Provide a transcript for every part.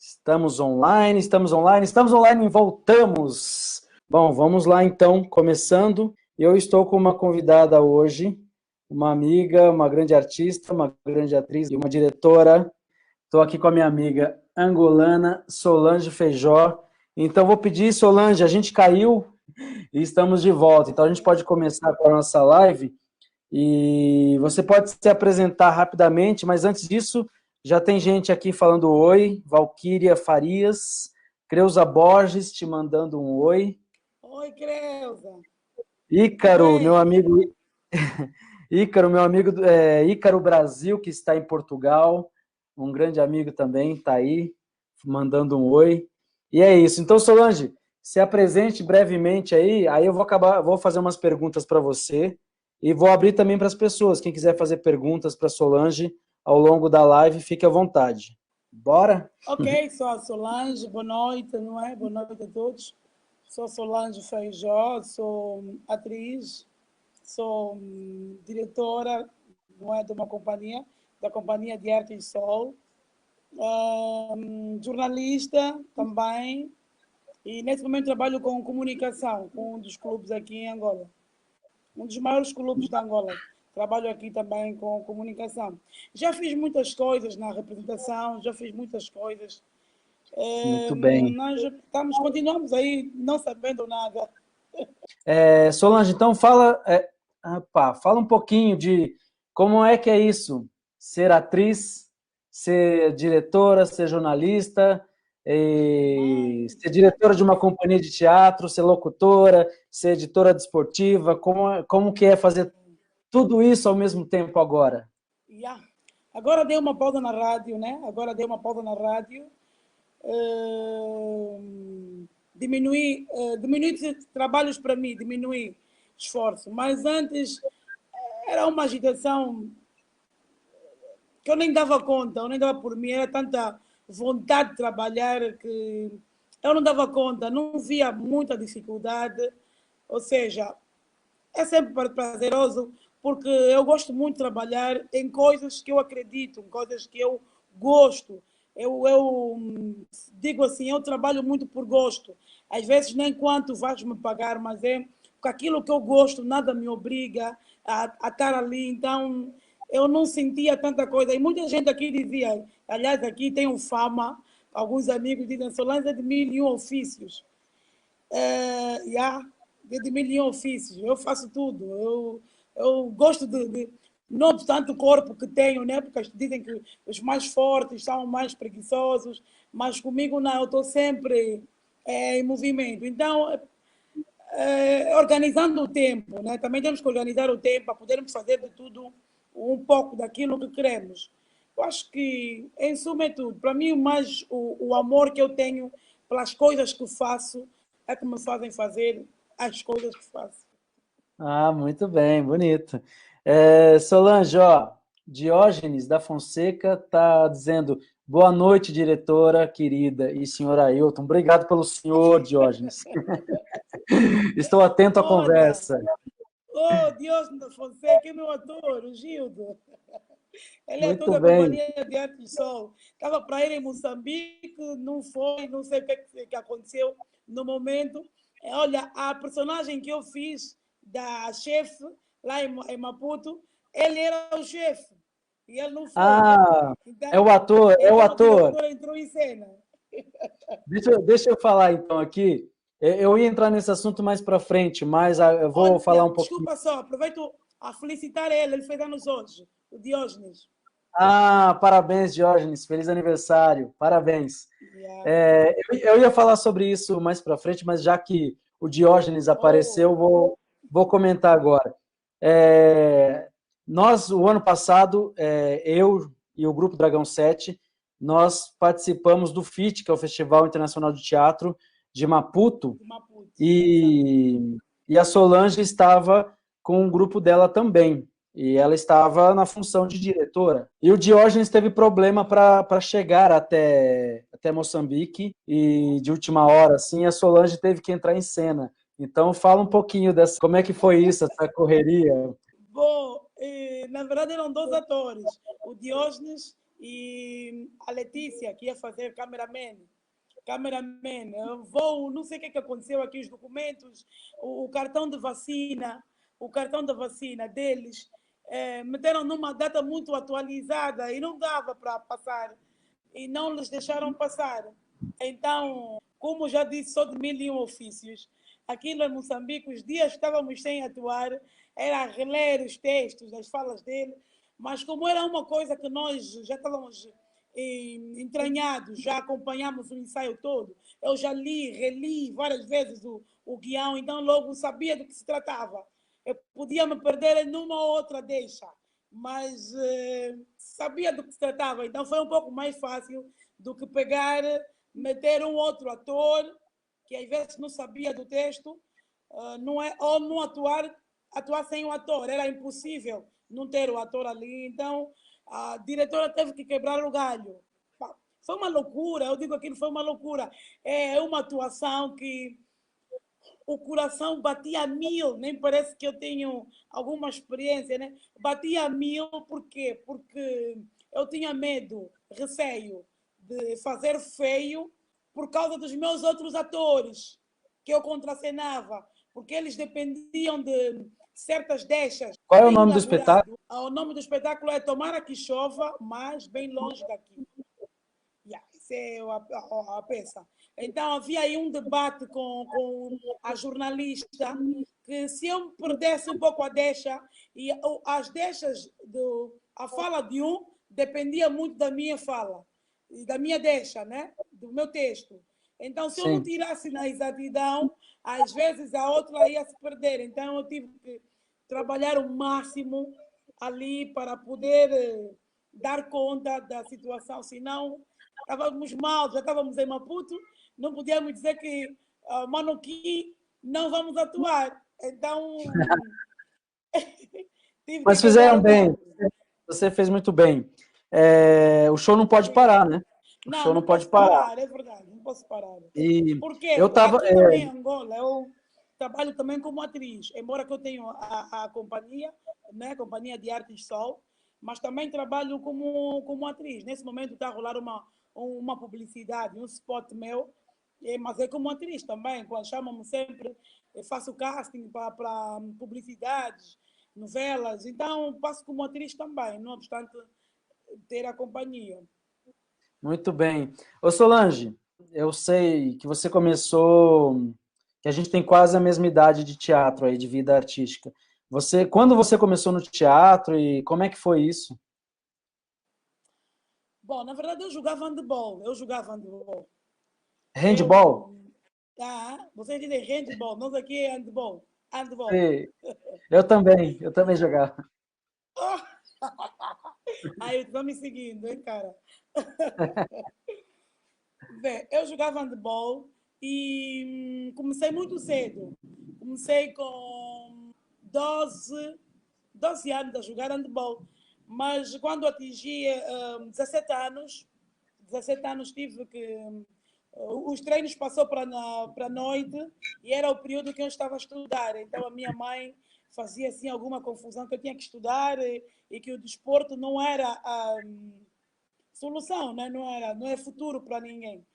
Estamos online, estamos online, estamos online e voltamos. Bom, vamos lá então, começando. Eu estou com uma convidada hoje, uma amiga, uma grande artista, uma grande atriz e uma diretora. Estou aqui com a minha amiga angolana, Solange Feijó. Então, vou pedir, Solange, a gente caiu e estamos de volta. Então, a gente pode começar com a nossa live. E você pode se apresentar rapidamente, mas antes disso, já tem gente aqui falando oi. Valquíria Farias, Creuza Borges te mandando um oi. Oi, Creuza. Ícaro, meu amigo. Ícaro, meu amigo, Ícaro Brasil, que está em Portugal. Um grande amigo também, está aí, mandando um oi. E é isso. Então, Solange, se apresente brevemente aí eu vou fazer umas perguntas para você e vou abrir também para as pessoas. Quem quiser fazer perguntas para Solange ao longo da live, fique à vontade. Bora? Ok, sou a Solange, boa noite, não é? Boa noite a todos. Sou Solange Feijó, sou atriz, sou diretora, não é, de uma companhia, da Companhia de Arte e Sol, jornalista também, e nesse momento trabalho com comunicação, com um dos clubes aqui em Angola, um dos maiores clubes da Angola. Trabalho aqui também com comunicação. Já fiz muitas coisas na representação, já fiz muitas coisas. Muito bem. Nós continuamos aí não sabendo nada. Solange, então fala um pouquinho de como é que é isso, ser atriz, ser diretora, ser jornalista, ser diretora de uma companhia de teatro, ser locutora, ser editora desportiva, como que é fazer tudo isso ao mesmo tempo agora? Yeah. Agora dei uma pausa na rádio, né? Agora dei uma pausa na rádio. Diminuir trabalhos para mim, diminuir esforço. Mas antes era uma agitação que eu nem dava conta, eu nem dava por mim, era tanta vontade de trabalhar que eu não dava conta, não via muita dificuldade. Ou seja, é sempre prazeroso, porque eu gosto muito de trabalhar em coisas que eu acredito, em coisas que eu gosto. Eu digo assim, eu trabalho muito por gosto. Às vezes nem quanto vais me pagar, mas é com aquilo que eu gosto, nada me obriga a estar ali. Então, eu não sentia tanta coisa. E muita gente aqui dizia, aliás, aqui tenho fama, alguns amigos dizem, Solange é de 1001 ofícios. De 1001 ofícios, eu faço tudo. Eu gosto não obstante o corpo que tenho, né? Porque dizem que os mais fortes são mais preguiçosos, mas comigo não, eu estou sempre em movimento. Então, organizando o tempo, né? Também temos que organizar o tempo para podermos fazer de tudo um pouco daquilo que queremos. Eu acho que, em suma, é tudo. Para mim, mais o amor que eu tenho pelas coisas que faço é que me fazem fazer as coisas que faço. Ah, muito bem, bonito. Solange, Diógenes da Fonseca está dizendo boa noite, diretora querida e senhora Ailton. Obrigado pelo senhor, Diógenes. Estou atento à conversa. Diógenes da Fonseca é meu ator, o Gildo. Ele é Muito ator da bem. Companhia de Arte e Sol. Estava para ir em Moçambique, não foi, não sei o que aconteceu no momento. Olha, a personagem que eu fiz da chefe lá em Maputo, ele era o chefe e ele não foi. Então, é o ator. A diretora entrou em cena. Deixa eu falar então aqui. Eu ia entrar nesse assunto mais para frente, mas eu vou falar um pouquinho. Desculpa só, aproveito a felicitar ele fez anos hoje, o Diógenes. Parabéns, Diógenes, feliz aniversário, parabéns. Eu ia falar sobre isso mais para frente, mas já que o Diógenes apareceu, vou comentar agora. Nós, o ano passado, eu e o Grupo Dragão 7, nós participamos do FIT, que é o Festival Internacional de Teatro de Maputo, e a Solange estava com o grupo dela também. E ela estava na função de diretora. E o Diógenes teve problema para chegar até Moçambique, e de última hora, assim, a Solange teve que entrar em cena. Então, fala um pouquinho dessa, como é que foi isso, essa correria? Bom, na verdade eram dois atores, o Diógenes e a Letícia, que ia fazer cameraman, eu vou, não sei o que aconteceu aqui, os documentos, o cartão de vacina, o cartão da vacina deles, meteram numa data muito atualizada e não dava para passar, e não lhes deixaram passar. Então, como já disse, sou de 1001 ofícios. Aqui em Moçambique, os dias que estávamos sem atuar, era reler os textos, as falas dele, mas como era uma coisa que nós já estávamos entranhados, já acompanhamos o ensaio todo, eu já li, reli várias vezes o guião, então logo sabia do que se tratava. Eu podia me perder numa ou outra deixa, mas sabia do que se tratava, então foi um pouco mais fácil do que pegar, meter um outro ator, que às vezes não sabia do texto, não é, ou não atuar sem o ator, era impossível não ter o ator ali, então a diretora teve que quebrar o galho. Foi uma loucura, eu digo aquilo foi uma loucura. É uma atuação que o coração batia a mil, nem parece que eu tenho alguma experiência, né? Batia a mil, por quê? Porque eu tinha medo, receio de fazer feio por causa dos meus outros atores que eu contracenava, porque eles dependiam de certas deixas. Qual é o nome do espetáculo? O nome do espetáculo é Tomara que Chova, mas bem longe daqui. Essa é a peça. Então, havia aí um debate com a jornalista, que se eu perdesse um pouco a deixa, e as deixas, a fala de um dependia muito da minha fala, e da minha deixa, né? Do meu texto. Então, se eu não tirasse na exatidão, às vezes a outra ia se perder. Então, eu tive que trabalhar o máximo ali para poder dar conta da situação, senão estávamos mal, já estávamos em Maputo, não podíamos dizer que Manoqui não vamos atuar. Então, tive que Mas quebrar fizeram o bem, galho. você fez muito bem. O show não pode parar, né? O show Não não pode posso parar. parar, é verdade, não posso parar. E Porque eu estava. aqui também em Angola, eu trabalho também como atriz, embora que eu tenha a companhia, né, Companhia de Artes Sol, mas também trabalho como atriz. Nesse momento está a rolar uma publicidade, um spot meu, mas é como atriz também, quando chamam-me sempre, eu faço casting para publicidades, novelas, então passo como atriz também, não obstante ter a companhia. Muito bem. Ô Solange, eu sei que você começou, que a gente tem quase a mesma idade de teatro aí, de vida artística. Quando você começou no teatro e como é que foi isso? Bom, na verdade eu jogava handball. Handball? Vocês dizem handball, nós aqui é handball. Handball. Sim. Eu também jogava. Aí, estão me seguindo, hein, cara? Bem, eu jogava handball e comecei muito cedo. Comecei com 12 anos a jogar handball. Mas quando atingi 17 anos tive que os treinos passou para a noite e era o período que eu estava a estudar. Então a minha mãe fazia assim alguma confusão que eu tinha que estudar e que o desporto não era a solução, né? Não é futuro para ninguém.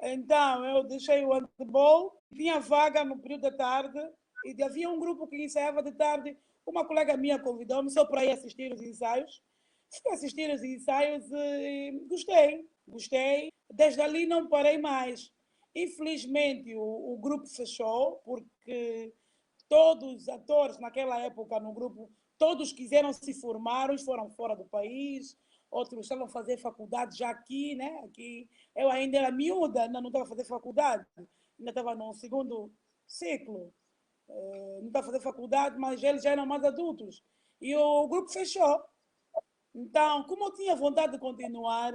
Então eu deixei o handball, tinha vaga no período da tarde e havia um grupo que ensaiava de tarde. Uma colega minha convidou-me só para ir assistir os ensaios. Fui assistir os ensaios e gostei. Desde ali não parei mais. Infelizmente o grupo fechou, porque todos os atores naquela época no grupo, todos quiseram se formar, uns foram fora do país, outros estavam a fazer faculdade já aqui, né? Aqui eu ainda era miúda, ainda não estava a fazer faculdade, ainda estava no segundo ciclo, não estava a fazer faculdade, mas eles já eram mais adultos. E o grupo fechou. Então, como eu tinha vontade de continuar,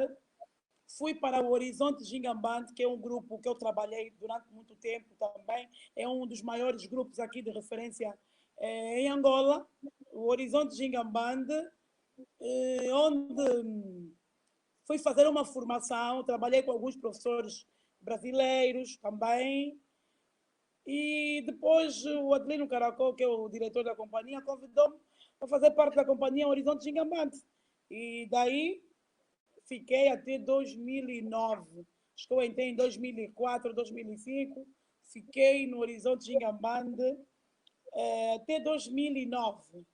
fui para o Horizonte Gingambante, que é um grupo que eu trabalhei durante muito tempo também. É um dos maiores grupos aqui de referência em Angola. O Horizonte Gingambante, onde fui fazer uma formação. Trabalhei com alguns professores brasileiros também. E depois o Adelino Caracol, que é o diretor da companhia, convidou-me para fazer parte da companhia Horizonte Gingambante. E daí fiquei até 2009. Acho que eu entrei em 2004, 2005. Fiquei no Horizonte Gingambande até 2009.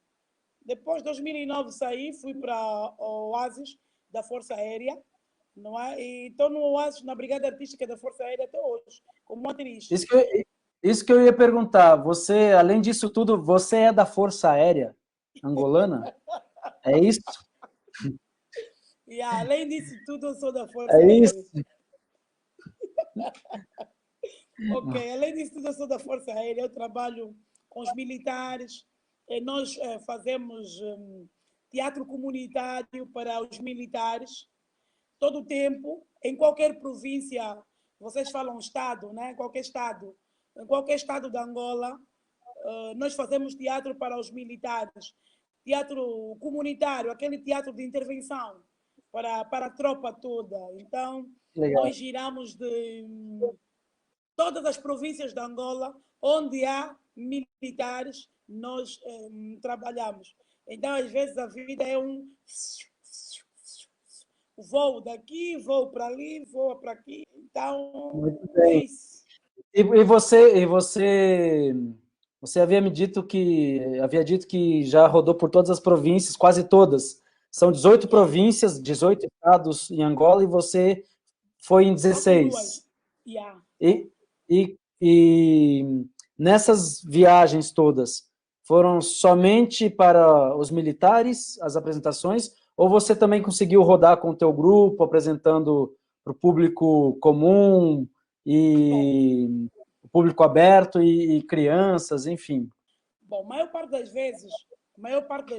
Depois de 2009 saí, fui para o Oasis da Força Aérea, não é? E estou no Oasis, na Brigada Artística da Força Aérea até hoje, como motorista. Isso que eu ia perguntar. Você, além disso tudo, você é da Força Aérea angolana? É isso? E além disso tudo, eu sou da Força É Aérea. isso? Ok, além disso tudo, eu sou da Força Aérea, eu trabalho com os militares, nós fazemos teatro comunitário para os militares, todo o tempo, em qualquer província, vocês falam estado, né? Em qualquer estado da Angola, nós fazemos teatro para os militares, teatro comunitário, aquele teatro de intervenção para a tropa toda. Então, Legal. nós giramos de todas as províncias da Angola, onde há militares, nós trabalhamos. Então, às vezes, a vida é um voo daqui, voo para ali, voo para aqui. Então, Muito é bem. isso. Você havia dito que já rodou por todas as províncias, quase todas. São 18 Yeah. províncias, 18 estados em Angola e você foi em Faltam 16. duas. Yeah. E, e nessas viagens todas, foram somente para os militares as apresentações, ou você também conseguiu rodar com o teu grupo, apresentando para o público comum Bom, e o público aberto e crianças, enfim? bom, maior parte das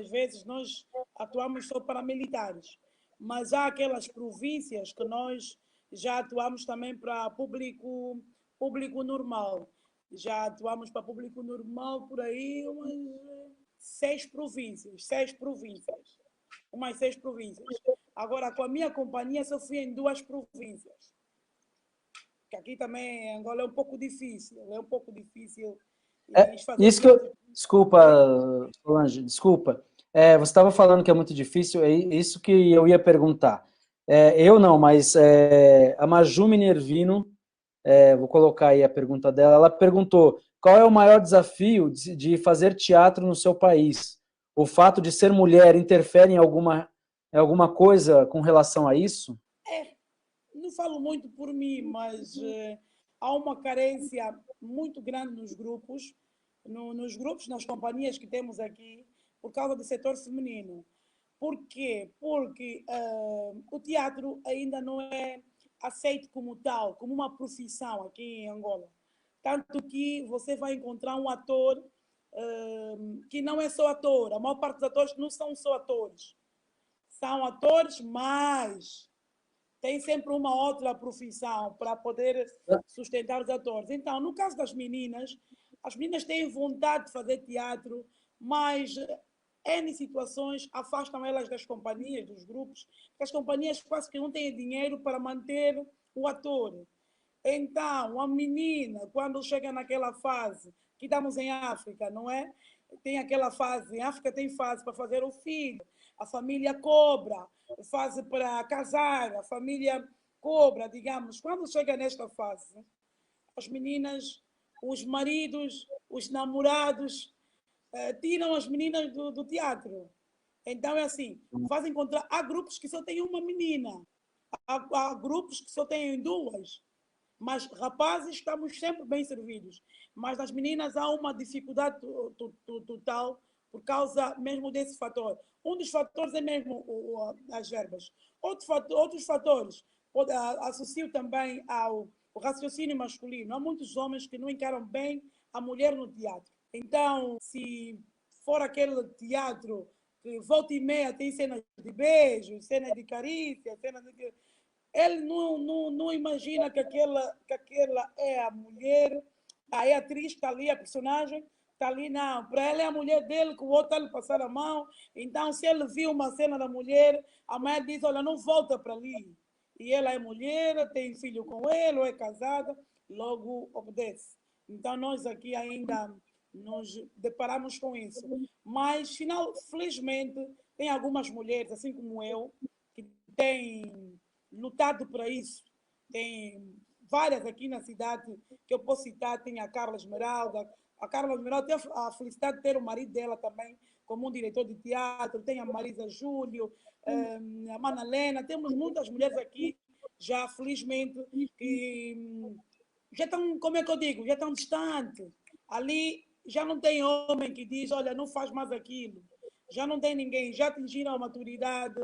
vezes nós atuamos só para militares, mas há aquelas províncias que nós já atuamos também para público normal. Já atuamos para público normal por aí umas seis províncias, umas seis províncias. Agora, com a minha companhia, só fui em duas províncias, que aqui também em Angola é um pouco difícil É, e fazer isso que eu. teatro. Desculpa, Oi? Solange, desculpa. Você estava falando que é muito difícil, é isso que eu ia perguntar. Eu não, mas a Maju Minervino, vou colocar aí a pergunta dela, ela perguntou qual é o maior desafio de fazer teatro no seu país? O fato de ser mulher interfere em alguma coisa com relação a isso? É, não falo muito por mim, mas há uma carência muito grande nos grupos, nos grupos, nas companhias que temos aqui, por causa do setor feminino. Por quê? Porque o teatro ainda não é aceito como tal, como uma profissão aqui em Angola. Tanto que você vai encontrar um ator que não é só ator, a maior parte dos atores não são só atores, são atores, mas tem sempre uma outra profissão para poder sustentar os atores. Então, no caso das meninas, as meninas têm vontade de fazer teatro, mas N situações afastam elas das companhias, dos grupos, porque as companhias quase que não têm dinheiro para manter o ator. Então, a menina, quando chega naquela fase, que estamos em África, não é? Tem aquela fase, em África tem fase para fazer o filho, a família cobra, fase para casar, a família cobra, digamos. Quando chega nesta fase, as meninas, os maridos, os namorados, tiram as meninas do teatro. Então é assim, fazem encontrar. Há grupos que só têm uma menina, há grupos que só têm duas. Mas rapazes estamos sempre bem servidos. Mas nas meninas há uma dificuldade total por causa mesmo desse fator. Um dos fatores é mesmo as verbas. Outros fatores associo também ao raciocínio masculino. Há muitos homens que não encaram bem a mulher no teatro. Então, se for aquele teatro que volta e meia tem cenas de beijos, cenas de carícia, cenas de ele não imagina que aquela é a mulher, aí a atriz está ali, a personagem está ali, não. Para ele é a mulher dele, que o outro está lhe passando a mão. Então, se ele viu uma cena da mulher, a mãe diz: olha, não volta para ali. E ela é mulher, tem filho com ele, ou é casada, logo obedece. Então, nós aqui ainda nos deparamos com isso. Mas, felizmente, tem algumas mulheres, assim como eu, que tem lutado para isso. Tem várias aqui na cidade que eu posso citar. Tem a Carla Esmeralda. A Carla Esmeralda tem a felicidade de ter o marido dela também como um diretor de teatro. Tem a Marisa Júlio, a Manalena. Temos muitas mulheres aqui já, felizmente, que já estão, como é que eu digo, já estão distantes. Ali já não tem homem que diz, olha, não faz mais aquilo. Já não tem ninguém, já atingiram a maturidade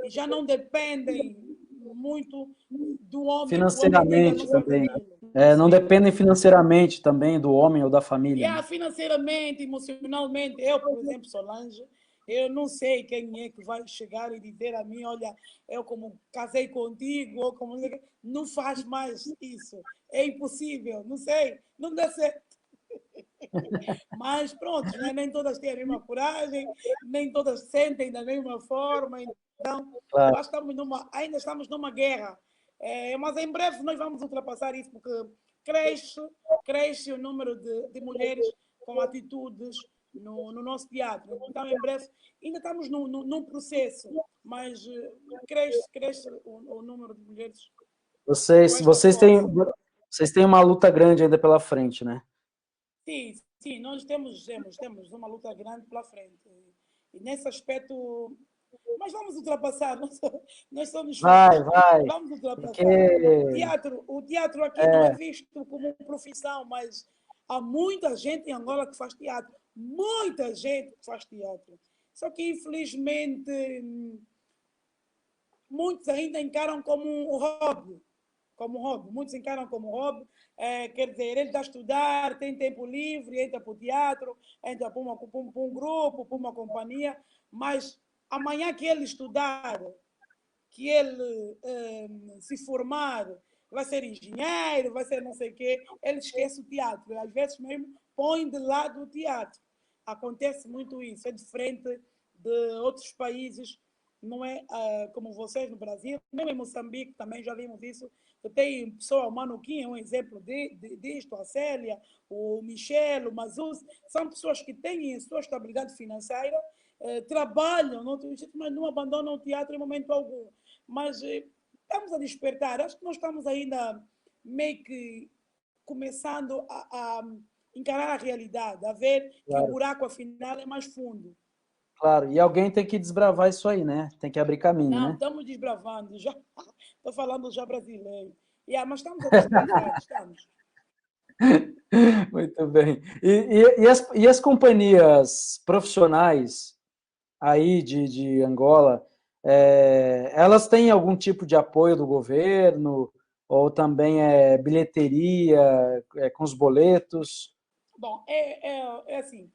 e já não dependem muito do homem, que o homem diga não Financeiramente faz também, né? aquilo. Não Não sei. dependem financeiramente também do homem ou da família, né? Financeiramente, emocionalmente, eu, por exemplo, Solange, eu não sei quem é que vai chegar e dizer a mim, olha, eu como casei contigo, ou como não faz mais isso. É impossível, não sei, não dá certo. Mas pronto, né? Nem todas têm a mesma coragem, nem todas sentem da mesma forma. Então, eu Claro. acho que ainda estamos numa guerra. Mas em breve nós vamos ultrapassar isso, porque cresce, cresce o número de mulheres com atitudes no nosso teatro. Então, em breve, ainda estamos num processo, mas cresce o número de mulheres com Vocês, esta vocês têm, força. vocês têm uma luta grande ainda pela frente, né? Sim, sim, nós temos uma luta grande pela frente. E nesse aspecto, mas vamos ultrapassar, nós somos Vai, fortes, vai, vamos porque ultrapassar. O teatro aqui não é visto como profissão, mas há muita gente em Angola que faz teatro, muita gente que faz teatro. Só que, infelizmente, muitos ainda encaram como um hobby, muitos encaram como hobby, quer dizer, ele está a estudar, tem tempo livre, entra para o teatro, entra para um grupo, para uma companhia, mas amanhã que ele estudar, que ele se formar, vai ser engenheiro, vai ser não sei o quê, ele esquece o teatro, às vezes mesmo põe de lado o teatro. Acontece muito isso, é diferente de outros países, não é como vocês no Brasil, mesmo em Moçambique também já vimos isso, tem pessoa, o Manuquim é um exemplo disto, a Célia, o Michel, o Mazus, são pessoas que têm a sua estabilidade financeira, trabalham, mas não abandonam o teatro em momento algum. Mas estamos a despertar, acho que nós estamos ainda meio que começando a encarar a realidade, a ver que o claro, buraco afinal é mais fundo. claro. E alguém tem que desbravar isso aí, né? Tem que abrir caminho, Não, né? estamos desbravando, já estou falando já brasileiro. Mas estamos a desbravar, estamos. Muito bem. E as companhias profissionais aí de Angola, elas têm algum tipo de apoio do governo ou também bilheteria, com os boletos? Bom, é assim,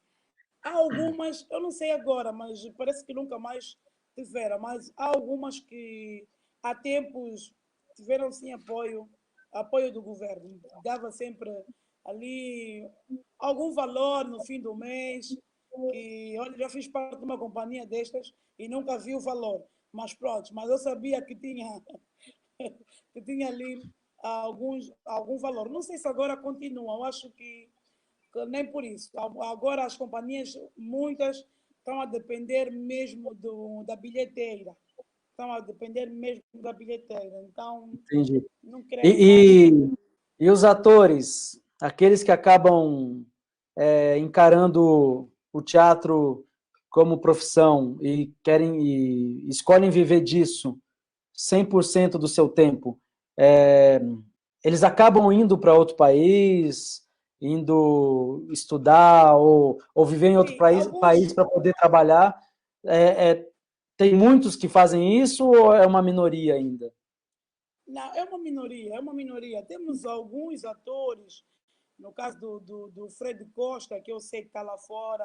há algumas, eu não sei agora, mas parece que nunca mais tiveram, mas há algumas que há tempos tiveram sim apoio do governo. Dava sempre ali algum valor no fim do mês, que olha, já fiz parte de uma companhia destas e nunca vi o valor. Mas pronto, mas eu sabia que tinha, que tinha ali algum valor. Não sei se agora continua, eu acho que nem por isso. Agora as companhias, muitas, estão a depender mesmo da bilheteira. Estão a depender mesmo da bilheteira. Então, Entendi. não creio mais. E, e, e os atores, aqueles que acabam encarando o teatro como profissão e querem e escolhem viver disso 100% do seu tempo, é, eles acabam indo para outro país, indo estudar ou viver em outro Sim, país alguns. para poder trabalhar. Tem muitos que fazem isso ou é uma minoria ainda? Não, é uma minoria, é uma minoria. Temos alguns atores, no caso do Fred Costa, que eu sei que está lá fora.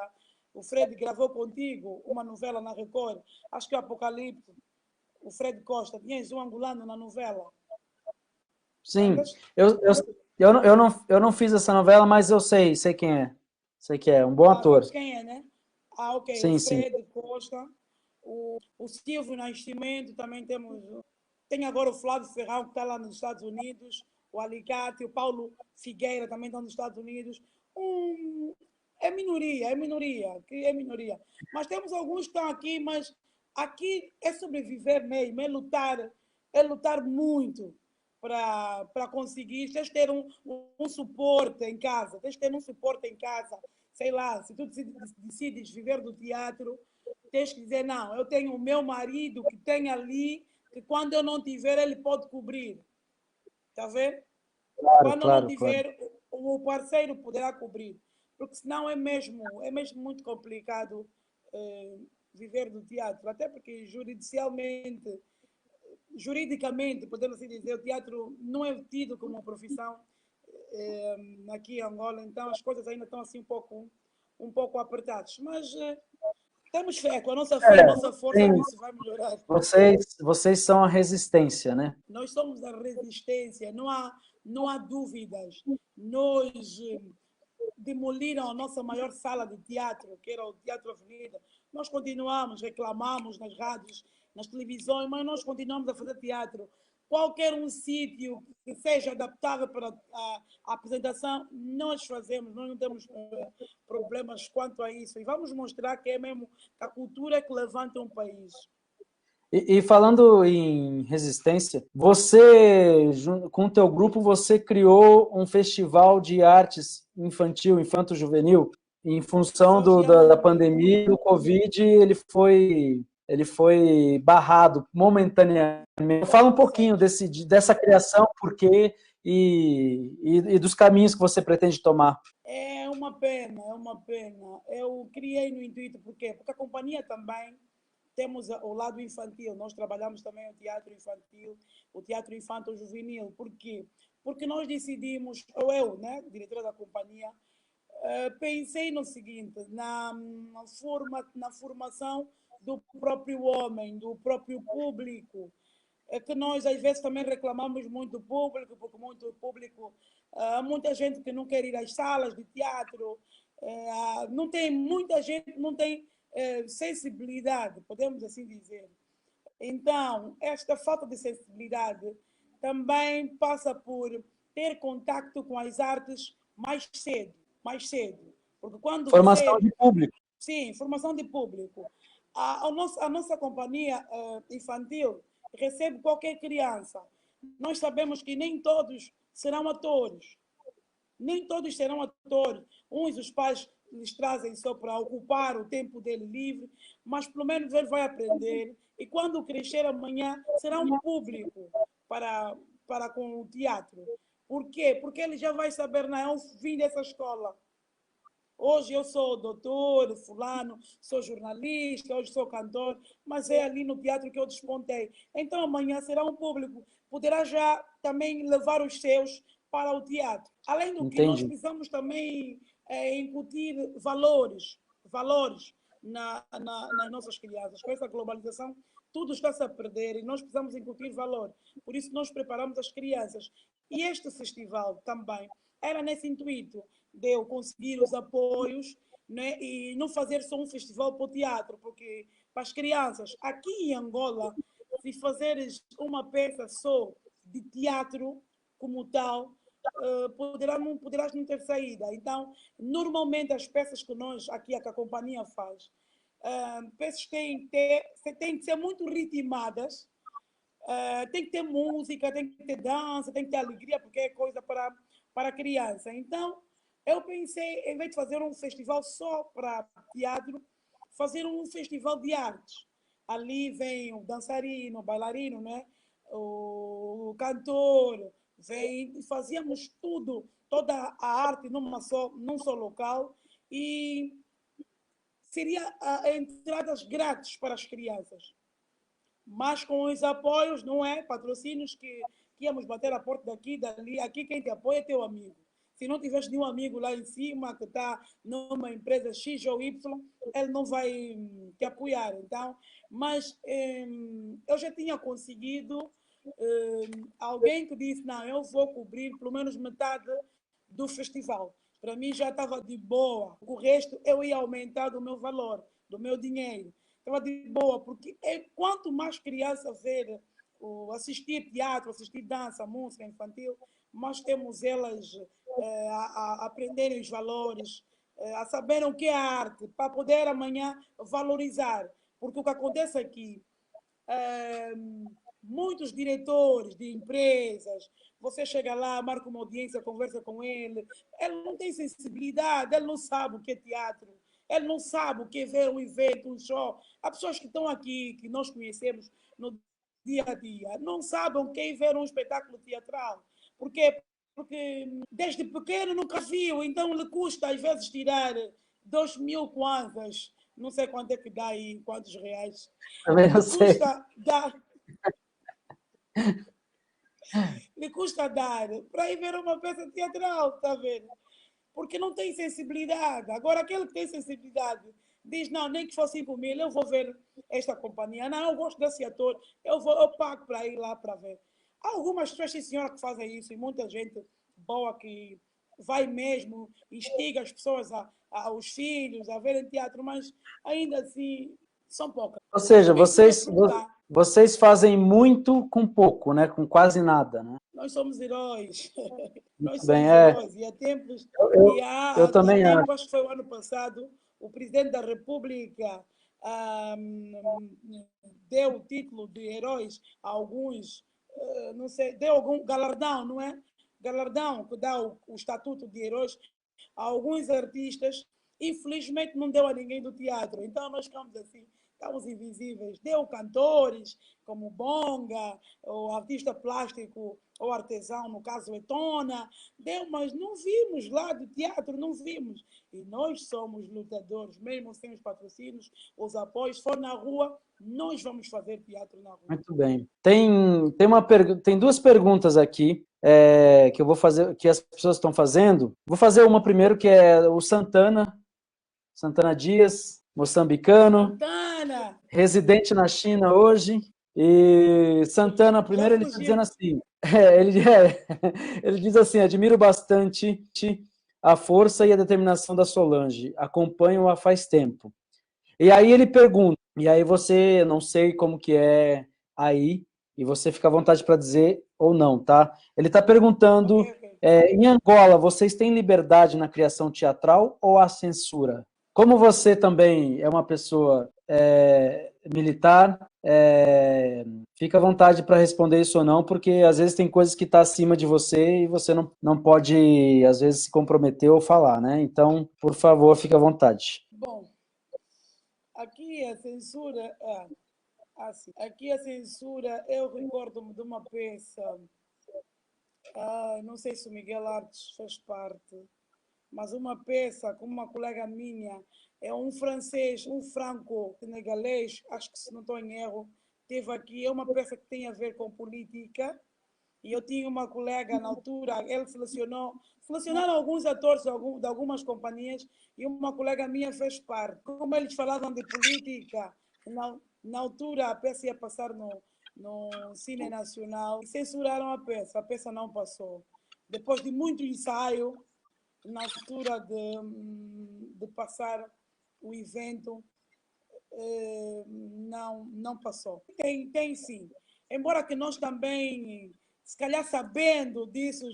O Fred gravou contigo uma novela na Record, acho que é o Apocalipse. O Fred Costa, tinhas um angolano na novela. Sim, Lembras? eu não fiz essa novela, mas eu sei quem é. Sei que é um bom Ah, ator. sabes quem é, né? Ah, ok. O Sim, sim. Fred Costa, o Silvio Nascimento, também temos. Tem agora o Flávio Ferrão, que está lá nos Estados Unidos, o Alicate, o Paulo Figueira também está nos Estados Unidos. Um, é minoria, que é minoria. Mas temos alguns que estão aqui, mas Aqui é sobreviver mesmo, é lutar muito para conseguir. Tens de ter um suporte em casa, tens de ter um suporte em casa. Sei lá, se tu decides viver do teatro, tens que dizer, não, eu tenho o meu marido que tem ali, que quando eu não tiver, ele pode cobrir. Está a ver? Claro, Quando eu não claro, claro. tiver, o parceiro poderá cobrir. Porque senão é mesmo muito complicado eh, viver do teatro. Até porque juridicamente, podemos assim dizer, o teatro não é tido como uma profissão aqui em Angola. Então as coisas ainda estão assim um pouco apertadas. Mas temos fé, com a nossa fé e a É, nossa força que sim, isso vai melhorar. vocês são a resistência, né? Nós somos a resistência, não há dúvidas. Nós demoliram a nossa maior sala de teatro, que era o Teatro Avenida. Nós continuamos, reclamamos nas rádios, nas televisões, mas nós continuamos a fazer teatro. Qualquer um sítio que seja adaptável para a apresentação, nós fazemos, nós não temos problemas quanto a isso. E vamos mostrar que é mesmo a cultura que levanta um país. E falando em resistência, você, com o teu grupo, você criou um festival de artes infantil, infanto-juvenil, em função Nós da íamos ver. pandemia, do Covid, ele foi barrado momentaneamente. Fala um pouquinho Certo. dessa criação, por quê, e dos caminhos que você pretende tomar. É uma pena, é uma pena. Eu criei no intuito, por quê? Porque a companhia também temos o lado infantil, nós trabalhamos também o teatro infantil, o teatro infanto-juvenil. Por quê? Porque nós decidimos, ou eu, né, diretora da companhia, pensei no seguinte, na formação do próprio homem, do próprio público, é que nós às vezes também reclamamos muito do público, porque muito público, há muita gente que não quer ir às salas de teatro, não tem muita gente, não tem sensibilidade, podemos assim dizer. Então, esta falta de sensibilidade também passa por ter contacto com as artes mais cedo. Porque quando Formação você. de público. Sim, formação de público. A nossa companhia infantil recebe qualquer criança. Nós sabemos que nem todos serão atores. Nem todos serão atores. Uns, os pais lhes trazem só para ocupar o tempo dele livre, mas pelo menos ele vai aprender. E quando crescer amanhã, será um público para com o teatro. Por quê? Porque ele já vai saber, não, eu vim dessa escola. Hoje eu sou doutor, fulano, sou jornalista, hoje sou cantor, mas é ali no teatro que eu despontei. Então amanhã será um público, poderá já também levar os seus para o teatro. Além do que nós Entendi. precisamos também incutir valores nas nossas crianças. Com essa globalização, tudo está-se a perder e nós precisamos incutir valor. Por isso nós preparamos as crianças. E este festival também era nesse intuito de eu conseguir os apoios, né? E não fazer só um festival para o teatro, porque para as crianças, aqui em Angola, se fazeres uma peça só de teatro como tal, poderás não ter saída. Então, normalmente as peças que nós, aqui que a companhia faz, peças têm que ser muito ritmadas, tem que ter música, tem que ter dança, tem que ter alegria, porque é coisa para criança. Então, eu pensei, em vez de fazer um festival só para teatro, fazer um festival de artes. Ali vem o dançarino, o bailarino, né? O cantor, vem, fazíamos tudo, toda a arte num só local e seria entradas grátis para as crianças, mas com os apoios, não é? Patrocínios que íamos bater a porta daqui, dali. Aqui quem te apoia é teu amigo. Se não tiveres nenhum amigo lá em cima que está numa empresa X ou Y, ele não vai te apoiar. Então, mas eu já tinha conseguido alguém que disse, não, eu vou cobrir pelo menos metade do festival. Para mim já estava de boa. O resto eu ia aumentar do meu valor, do meu dinheiro. Estava de boa, porque quanto mais criança ver, assistir teatro, assistir dança, música infantil, mais temos elas a aprenderem os valores, a saberem o que é arte, para poder amanhã valorizar. Porque o que acontece aqui, muitos diretores de empresas, você chega lá, marca uma audiência, conversa com ele não tem sensibilidade, ele não sabe o que é teatro, ele não sabe o que é ver um evento, um show. Há pessoas que estão aqui, que nós conhecemos no dia a dia, não sabem o que é ver um espetáculo teatral. Porque desde pequeno nunca viu, então lhe custa às vezes tirar 2.000 kwanzas, não sei quanto é que dá aí, quantos reais. Também não Lhe sei. custa dar, lhe custa dar para ir ver uma peça teatral, está vendo? Porque não tem sensibilidade. Agora, aquele que tem sensibilidade diz, não, nem que for 5.000, eu vou ver esta companhia. Não, eu gosto desse ator, eu pago para ir lá para ver. Há algumas pessoas, sim, senhora, que fazem isso, e muita gente boa que vai mesmo, instiga as pessoas, aos filhos, a verem teatro, mas ainda assim são poucas. Ou seja, vocês fazem muito com pouco, né? Com quase nada, né? Nós somos heróis. Nós Muito bem, somos heróis. E há tempos, eu também acho. acho que foi o ano passado, o presidente da República deu o título de heróis a alguns, não sei, deu algum galardão, não é? Galardão que dá o estatuto de heróis a alguns artistas. Infelizmente não deu a ninguém do teatro. Então nós ficamos assim, estamos invisíveis. Deu cantores como Bonga, o artista plástico ou artesão, no caso Etona, deu, mas não vimos lá do teatro, não vimos. E nós somos lutadores, mesmo sem os patrocínios, os apoios, se for na rua, nós vamos fazer teatro na rua. Muito bem. Tem duas perguntas aqui que eu vou fazer, que as pessoas estão fazendo. Vou fazer uma primeiro, que é o Santana Dias, moçambicano, Santana! residente na China hoje. E Santana, primeiro ele está dizendo assim, ele diz assim, admiro bastante a força e a determinação da Solange, acompanho-a faz tempo. E aí ele pergunta, e aí você, não sei como que é aí, e você fica à vontade para dizer ou não, tá? Ele está perguntando, Okay. em Angola, vocês têm liberdade na criação teatral ou há censura? Como você também é uma pessoa militar, fica à vontade para responder isso ou não, porque às vezes tem coisas que estão acima de você e você não pode, às vezes, se comprometer ou falar, né? Então, por favor, fique à vontade. Bom, aqui a censura, aqui a censura, eu recordo-me de uma peça, não sei se o Miguel Artes fez parte, mas uma peça com uma colega minha, é um francês, um franco-senegalês, acho que se não estou em erro, teve aqui, é uma peça que tem a ver com política, e eu tinha uma colega na altura, ele selecionaram alguns atores de algumas companhias, e uma colega minha fez parte. Como eles falavam de política, na altura a peça ia passar no Cine Nacional, e censuraram a peça não passou. Depois de muito ensaio, na altura de passar o evento, não passou. Tem sim. Embora que nós também, se calhar sabendo disso,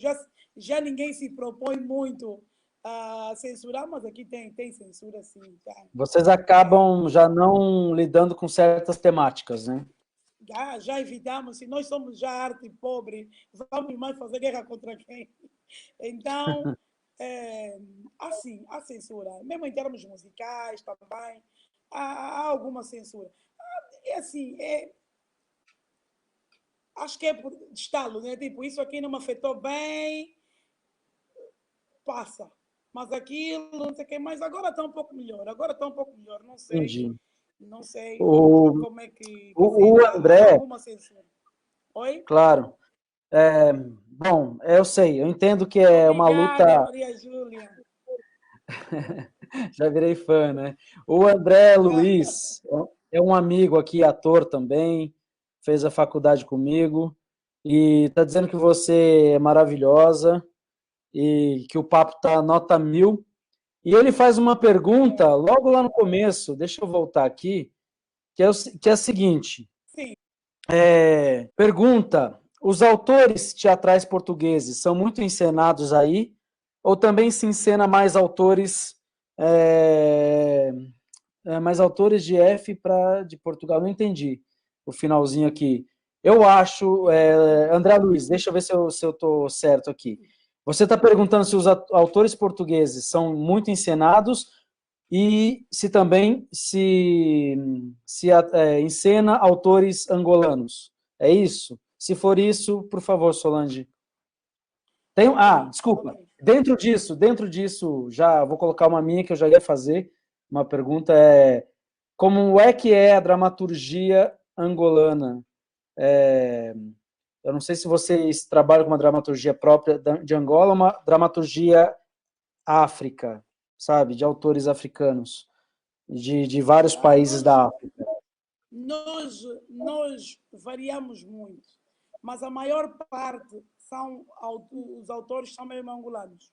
já ninguém se propõe muito a censurar, mas aqui tem censura sim. Tá? Vocês acabam já não lidando com certas temáticas, né? Já evitamos, se nós somos já arte pobre, vamos mais fazer guerra contra quem? Então, assim, a censura, mesmo em termos musicais também, há alguma censura. Assim, acho que é por estalo, né? Tipo, isso aqui não me afetou bem, passa. Mas aquilo, não sei o que, mas agora está um pouco melhor, não sei. Entendi. Não sei como é que o André, alguma censura. Oi? Claro. Bom, eu sei, eu entendo que é uma luta... Maria Júlia. Já virei fã, né? O André Luiz é um amigo aqui, ator também, fez a faculdade comigo, e está dizendo que você é maravilhosa e que o papo está nota 1000. E ele faz uma pergunta logo lá no começo, deixa eu voltar aqui, que é a seguinte. Sim. Pergunta: os autores teatrais portugueses são muito encenados aí? Ou também se encena mais autores mas autores de F para de Portugal. Não entendi o finalzinho aqui. Eu acho, André Luiz, deixa eu ver se eu estou certo aqui. Você está perguntando se os autores portugueses são muito encenados e se também se encena autores angolanos. É isso? Se for isso, por favor, Solange. Desculpa. Dentro disso, já vou colocar uma minha que eu já ia fazer. Uma pergunta como é que é a dramaturgia angolana? Eu não sei se vocês trabalham com uma dramaturgia própria de Angola, uma dramaturgia África, sabe, de autores africanos, de vários países da África. Nós variamos muito, mas a maior parte os autores são mesmo angolanos.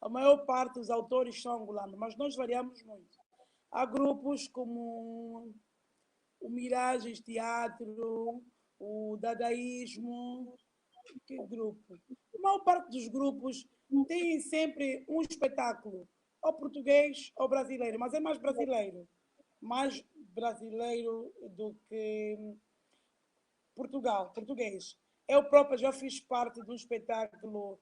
A maior parte dos autores são angolanos, mas nós variamos muito. Há grupos como o Miragens Teatro, o Dadaísmo. Que grupo? A maior parte dos grupos tem sempre um espetáculo, ou português ou brasileiro, mas é mais brasileiro do que português. Eu própria já fiz parte de um espetáculo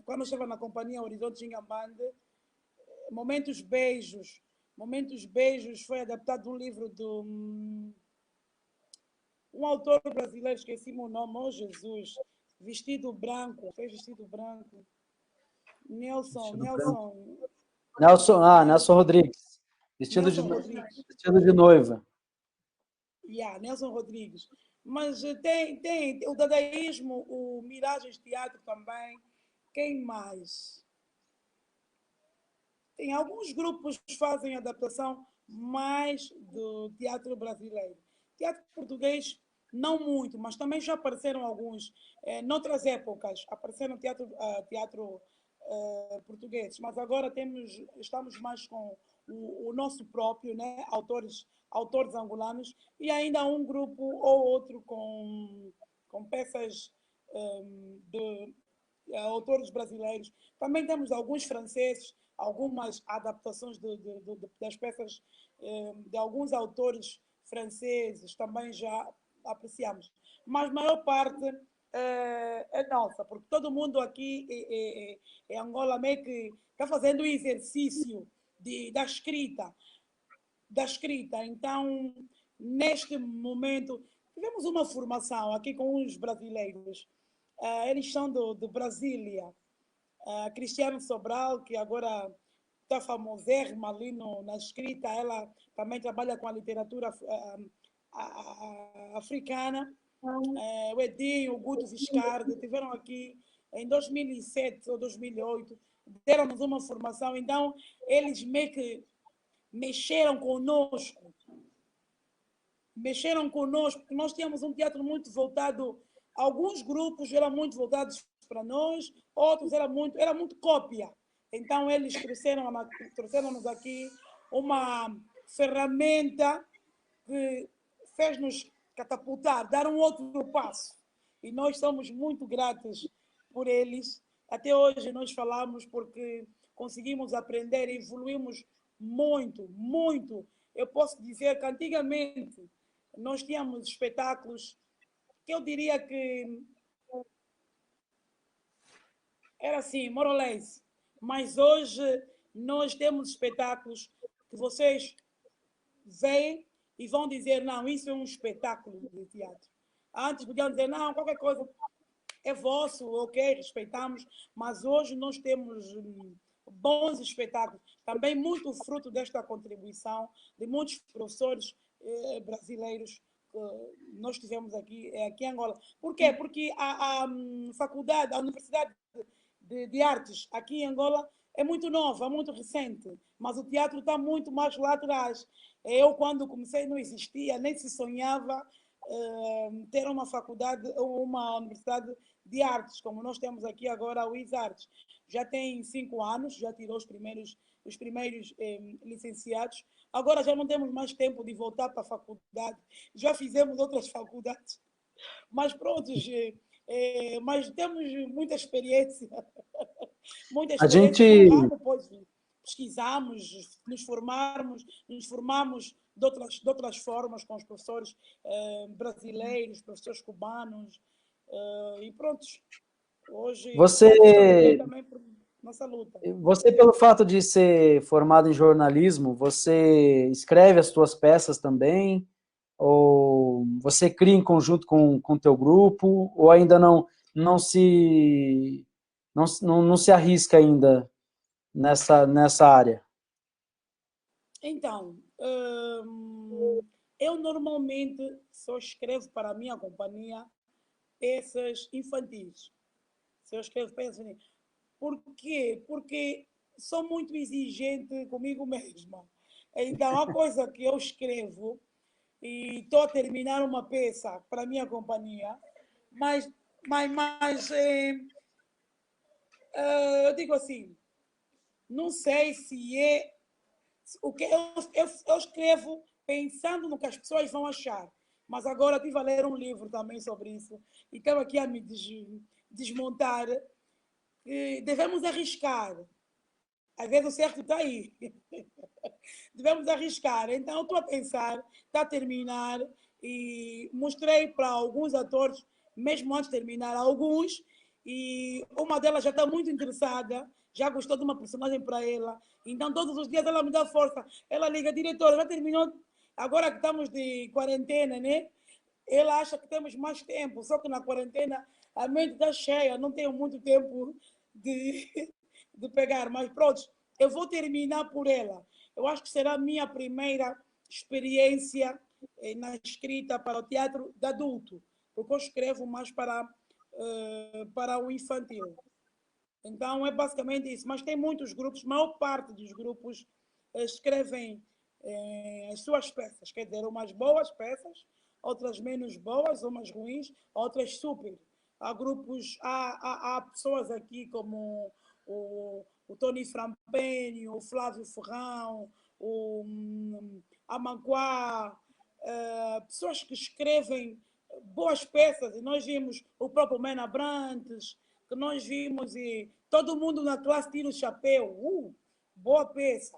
quando eu estava na companhia Horizonte Gingambande, Momentos Beijos foi adaptado de um livro de um autor brasileiro, esqueci-me o nome, oh Jesus, vestido branco. Nelson Rodrigues. Vestido de noiva. Nelson Rodrigues. Mas tem o dadaísmo, o Miragens Teatro também. Quem mais? Tem alguns grupos que fazem adaptação mais do teatro brasileiro. Teatro português, não muito, mas também já apareceram alguns. Noutras épocas, apareceram teatro português, mas agora estamos mais com o nosso próprio, né? Autores angolanos, e ainda um grupo ou outro com peças de autores brasileiros. Também temos alguns franceses, algumas adaptações das peças de alguns autores franceses, também já apreciamos. Mas a maior parte é nossa, porque todo mundo aqui em Angola meio que está fazendo o exercício da escrita. Então, neste momento, tivemos uma formação aqui com os brasileiros. Eles são de Brasília. Cristiano Sobral, que agora está famosérrima ali na escrita, ela também trabalha com a literatura africana. O Edinho, o Guto Viscardi, tiveram aqui em 2007 ou 2008, deram-nos uma formação, então eles meio que mexeram conosco, porque nós tínhamos um teatro muito voltado, alguns grupos eram muito voltados para nós, outros era muito cópia. Então eles trouxeram-nos aqui uma ferramenta que fez-nos catapultar, dar um outro passo. E nós somos muito gratos por eles. Até hoje nós falamos porque conseguimos aprender e evoluímos muito, muito. Eu posso dizer que antigamente nós tínhamos espetáculos que eu diria que era assim, more or less. Mas hoje nós temos espetáculos que vocês veem e vão dizer, não, isso é um espetáculo de teatro. Antes podiam dizer, não, qualquer coisa é vosso, ok, respeitamos, mas hoje nós temos bons espetáculos. Também muito fruto desta contribuição de muitos professores brasileiros que nós tivemos aqui em Angola. Por quê? Porque a Universidade de Artes aqui em Angola é muito nova, muito recente, mas o teatro está muito mais lá atrás. Eu, quando comecei, não existia, nem se sonhava ter uma faculdade ou uma universidade de artes, como nós temos aqui agora a UIS Artes. Já tem 5 anos, já tirou os primeiros licenciados. Agora já não temos mais tempo de voltar para a faculdade, já fizemos outras faculdades, mas pronto, mas temos muita experiência. Muita experiência. A gente... Um ramo pode vir. pesquisamos, nos formamos de outras formas com os professores brasileiros, professores cubanos, e pronto. Hoje estamos a viver também por nossa luta. Você, pelo fato de ser formado em jornalismo, você escreve as suas peças também? Ou você cria em conjunto com o teu grupo? Ou ainda não se arrisca ainda nessa área? Então, eu normalmente só escrevo para a minha companhia peças infantis. Se eu escrevo peças infantis. Por quê? Porque sou muito exigente comigo mesma. Então, a coisa que eu escrevo, e estou a terminar uma peça para a minha companhia, mas eu digo assim, não sei se é o que eu escrevo pensando no que as pessoas vão achar. Mas agora estive a ler um livro também sobre isso e estava aqui a me desmontar que devemos arriscar. Às vezes o certo está aí. Devemos arriscar. Então, estou a pensar, está a terminar e mostrei para alguns atores, mesmo antes de terminar, alguns, e uma delas já está muito interessada, já gostou de uma personagem para ela. Então, todos os dias ela me dá força. Ela liga, diretora, já terminou? Agora que estamos de quarentena, né? Ela acha que temos mais tempo, só que na quarentena a mente está cheia, não tenho muito tempo de, de pegar. Mas pronto, eu vou terminar por ela. Eu acho que será a minha primeira experiência na escrita para o teatro de adulto, porque eu escrevo mais para o infantil. Então é basicamente isso. Mas tem muitos grupos, a maior parte dos grupos escrevem as suas peças, quer dizer, umas boas peças, outras menos boas, umas ruins, outras super. Há grupos, há pessoas aqui como o Tony Frampenio, o Flávio Ferrão, o Amanquá, pessoas que escrevem boas peças, e nós vimos o próprio Mena Brantes, que nós vimos, e todo mundo na classe tira o chapéu, boa peça.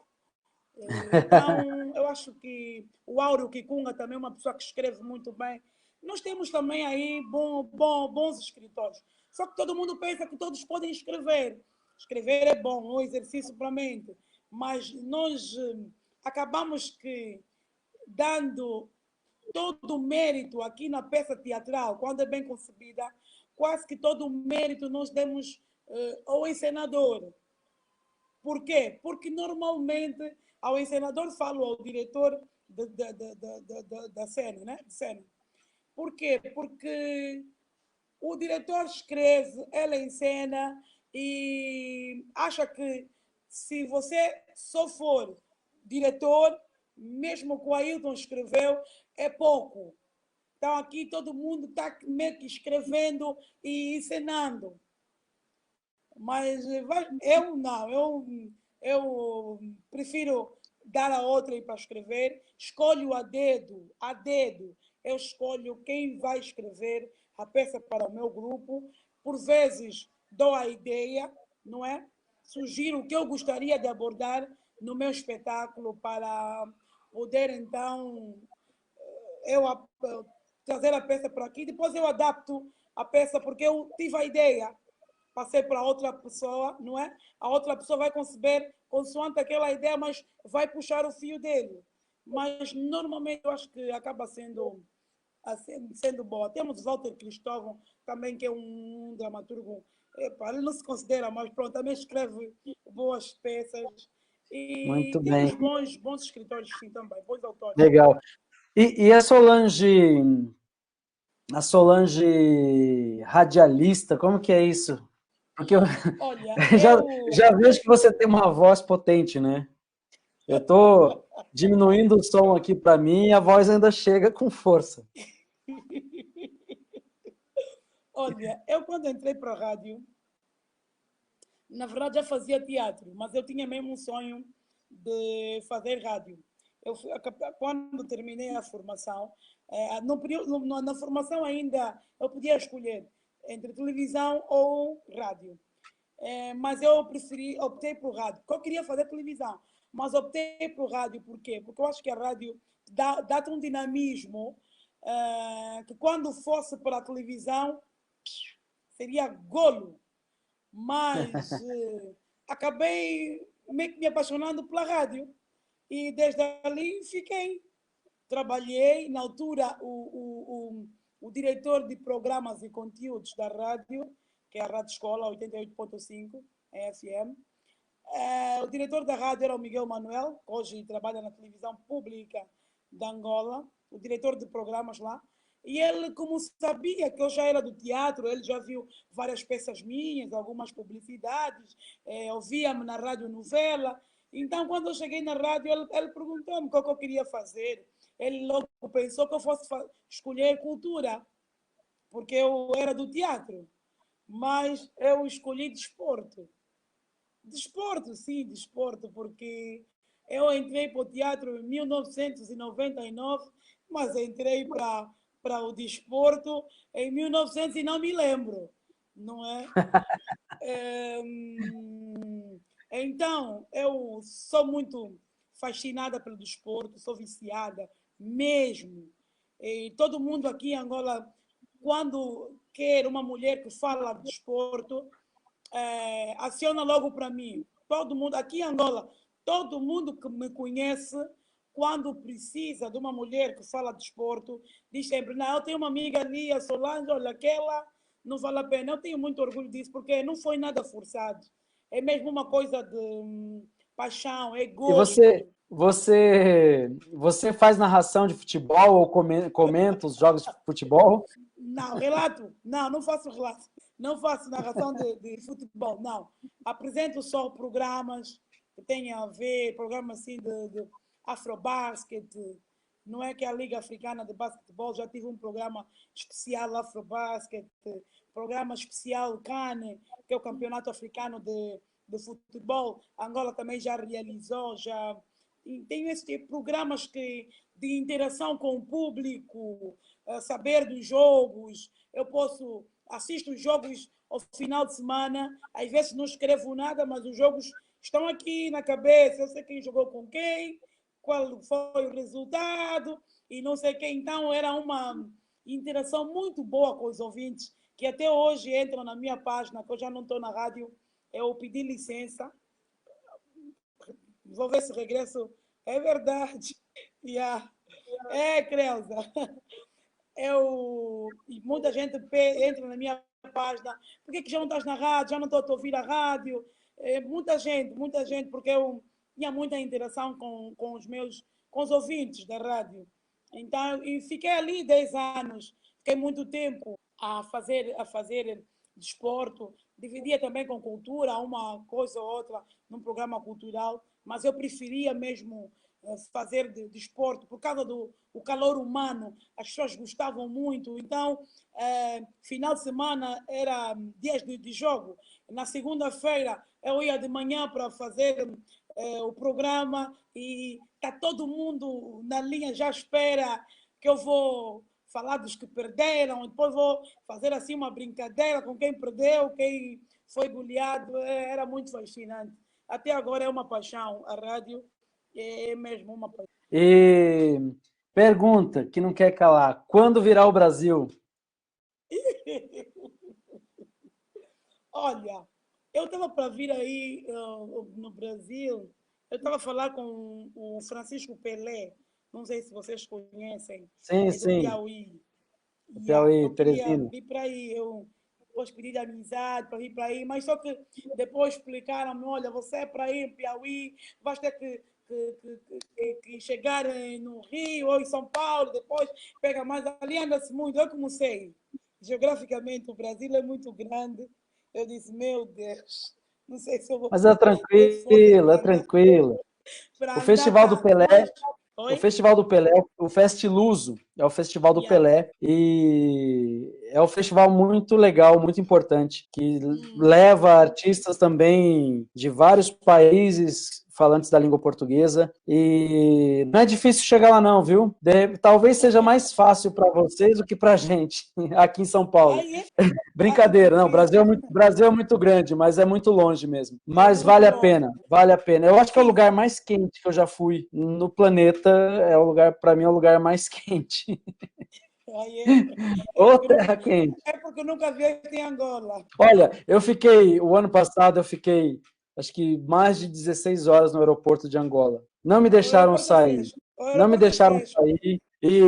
Então, eu acho que o Áureo Kikunga também é uma pessoa que escreve muito bem. Nós temos também aí bons escritores. Só que todo mundo pensa que todos podem escrever. Escrever é bom, é um exercício para a mente. Mas nós acabamos que dando todo o mérito aqui na peça teatral, quando é bem concebida, quase que todo o mérito nós demos ao encenador. Por quê? Porque normalmente ao encenador falo ao diretor da cena, né? De cena. Por quê? Porque o diretor escreve, ela encena e acha que se você só for diretor, mesmo que o Ailton escreveu, é pouco. Então aqui todo mundo está meio que escrevendo e encenando. Mas eu não, eu prefiro dar a outra para escrever, escolho a dedo, eu escolho quem vai escrever a peça para o meu grupo, por vezes dou a ideia, não é? Sugiro o que eu gostaria de abordar no meu espetáculo para poder então eu trazer a peça para aqui, depois eu adapto a peça porque eu tive a ideia, passei para outra pessoa, não é? A outra pessoa vai conceber consoante aquela ideia, mas vai puxar o fio dele. Mas normalmente eu acho que acaba sendo boa. Temos o Walter Cristóvão, também que é um dramaturgo, ele não se considera, mas pronto, também escreve boas peças. E Muito temos bem, bons escritores, sim, também, bons autores. legal. E a Solange radialista, como que é isso? Porque eu Olha, já, eu. já vejo que você tem uma voz potente, né? Eu estou diminuindo o som aqui para mim e a voz ainda chega com força. Olha, eu quando entrei para a rádio, na verdade já fazia teatro, mas eu tinha mesmo um sonho de fazer rádio. Quando terminei a formação, na formação ainda eu podia escolher entre televisão ou rádio. Mas eu optei por rádio, porque eu queria fazer televisão, mas optei por rádio, por quê? Porque eu acho que a rádio dá-te um dinamismo que quando fosse para a televisão seria golo, mas acabei meio que me apaixonando pela rádio e desde ali fiquei. Trabalhei, na altura, o diretor de programas e conteúdos da rádio, que é a Rádio Escola 88.5, FM. O diretor da rádio era o Miguel Manuel, que hoje trabalha na televisão pública de Angola, o diretor de programas lá. E ele, como sabia que eu já era do teatro, ele já viu várias peças minhas, algumas publicidades, ouvia-me na rádio novela. Então, quando eu cheguei na rádio, ele perguntou-me o que eu queria fazer. Ele logo pensou que eu fosse escolher cultura, porque eu era do teatro, mas eu escolhi desporto. Desporto, sim, desporto, porque eu entrei para o teatro em 1999, mas entrei para o desporto em 1900 e não me lembro, não é? Então, eu sou muito fascinada pelo desporto, sou viciada mesmo. E todo mundo aqui em Angola, quando quer uma mulher que fala de desporto, aciona logo para mim. Todo mundo, aqui em Angola, todo mundo que me conhece, quando precisa de uma mulher que fala de desporto, diz sempre, não, eu tenho uma amiga ali, a Solange, olha, aquela não vale a pena. Eu tenho muito orgulho disso, porque não foi nada forçado. É mesmo uma coisa de paixão, é E gosto. você faz narração de futebol ou comenta os jogos de futebol? Não, relato. Não, não faço relato. Não faço narração de futebol, não. Apresento só programas que tenham a ver, programas assim de Afrobasket. Não é que a Liga Africana de Basquetebol já tive um programa especial Afrobasket, programa especial CAN, que é o Campeonato Africano de Futebol. A Angola também já realizou, já tem esses programas de interação com o público, saber dos jogos. Eu assisto os jogos ao final de semana, às vezes não escrevo nada, mas os jogos estão aqui na cabeça, eu sei quem jogou com quem, qual foi o resultado e não sei quem. Então era uma interação muito boa com os ouvintes, que até hoje entram na minha página, que eu já não estou na rádio, eu pedi licença, vou ver se regresso. É verdade. Yeah. Creuza. E muita gente entra na minha página. Por que já não estás na rádio? Já não estou a ouvir a rádio? Muita gente, porque eu tinha muita interação com os ouvintes da rádio. Então, e fiquei ali 10 anos. Fiquei muito tempo a fazer desporto. Dividia também com cultura, uma coisa ou outra, num programa cultural. Mas eu preferia mesmo fazer desporto, por causa do calor humano, as pessoas gostavam muito. Então, final de semana era dias de jogo. Na segunda-feira eu ia de manhã para fazer o programa e está todo mundo na linha, já espera que eu vou falar dos que perderam, depois vou fazer assim uma brincadeira com quem perdeu, quem foi goleado. Era muito fascinante. Até agora é uma paixão, a rádio é mesmo uma paixão. E pergunta que não quer calar: quando virá o Brasil? Olha, eu estava para vir aí no Brasil, eu estava a falar com o Francisco Pelé, não sei se vocês conhecem, Sim, é do sim. Piauí. Yeah, Piauí, eu queria Teresina. vir para aí, eu depois pedi de amizade para vir para aí, mas só que depois explicaram-me, olha, você é para ir em Piauí, vais ter que chegar no Rio ou em São Paulo, depois pega mais, ali anda-se muito, eu como sei, geograficamente o Brasil é muito grande, eu disse, meu Deus, não sei se eu vou Mas é ter força tranquilo, é tranquilo. para O andar Festival do tanto, Pelé, mas... o Oi? Festival do Pelé, o Festiluso, é o Festival do Yeah. Pelé e é um festival muito legal, muito importante, que leva artistas também de vários países falantes da língua portuguesa. E não é difícil chegar lá não, viu? Talvez seja mais fácil para vocês do que para a gente, aqui em São Paulo. Aí é, Brincadeira, não, difícil. Brasil é muito grande, mas é muito longe mesmo. É Mas muito vale a longe. pena, vale a pena. Eu acho que é o Sim, lugar mais quente que eu já fui no planeta, é o lugar, para mim, é o lugar mais quente. aí é. É Ô porque nunca, terra quente. é porque nunca vieste em Angola. Olha, o ano passado eu fiquei, acho que mais de 16 horas no aeroporto de Angola. Não me O deixaram aeroporto sair. fecha. O Não me aeroporto deixaram fecha. sair. E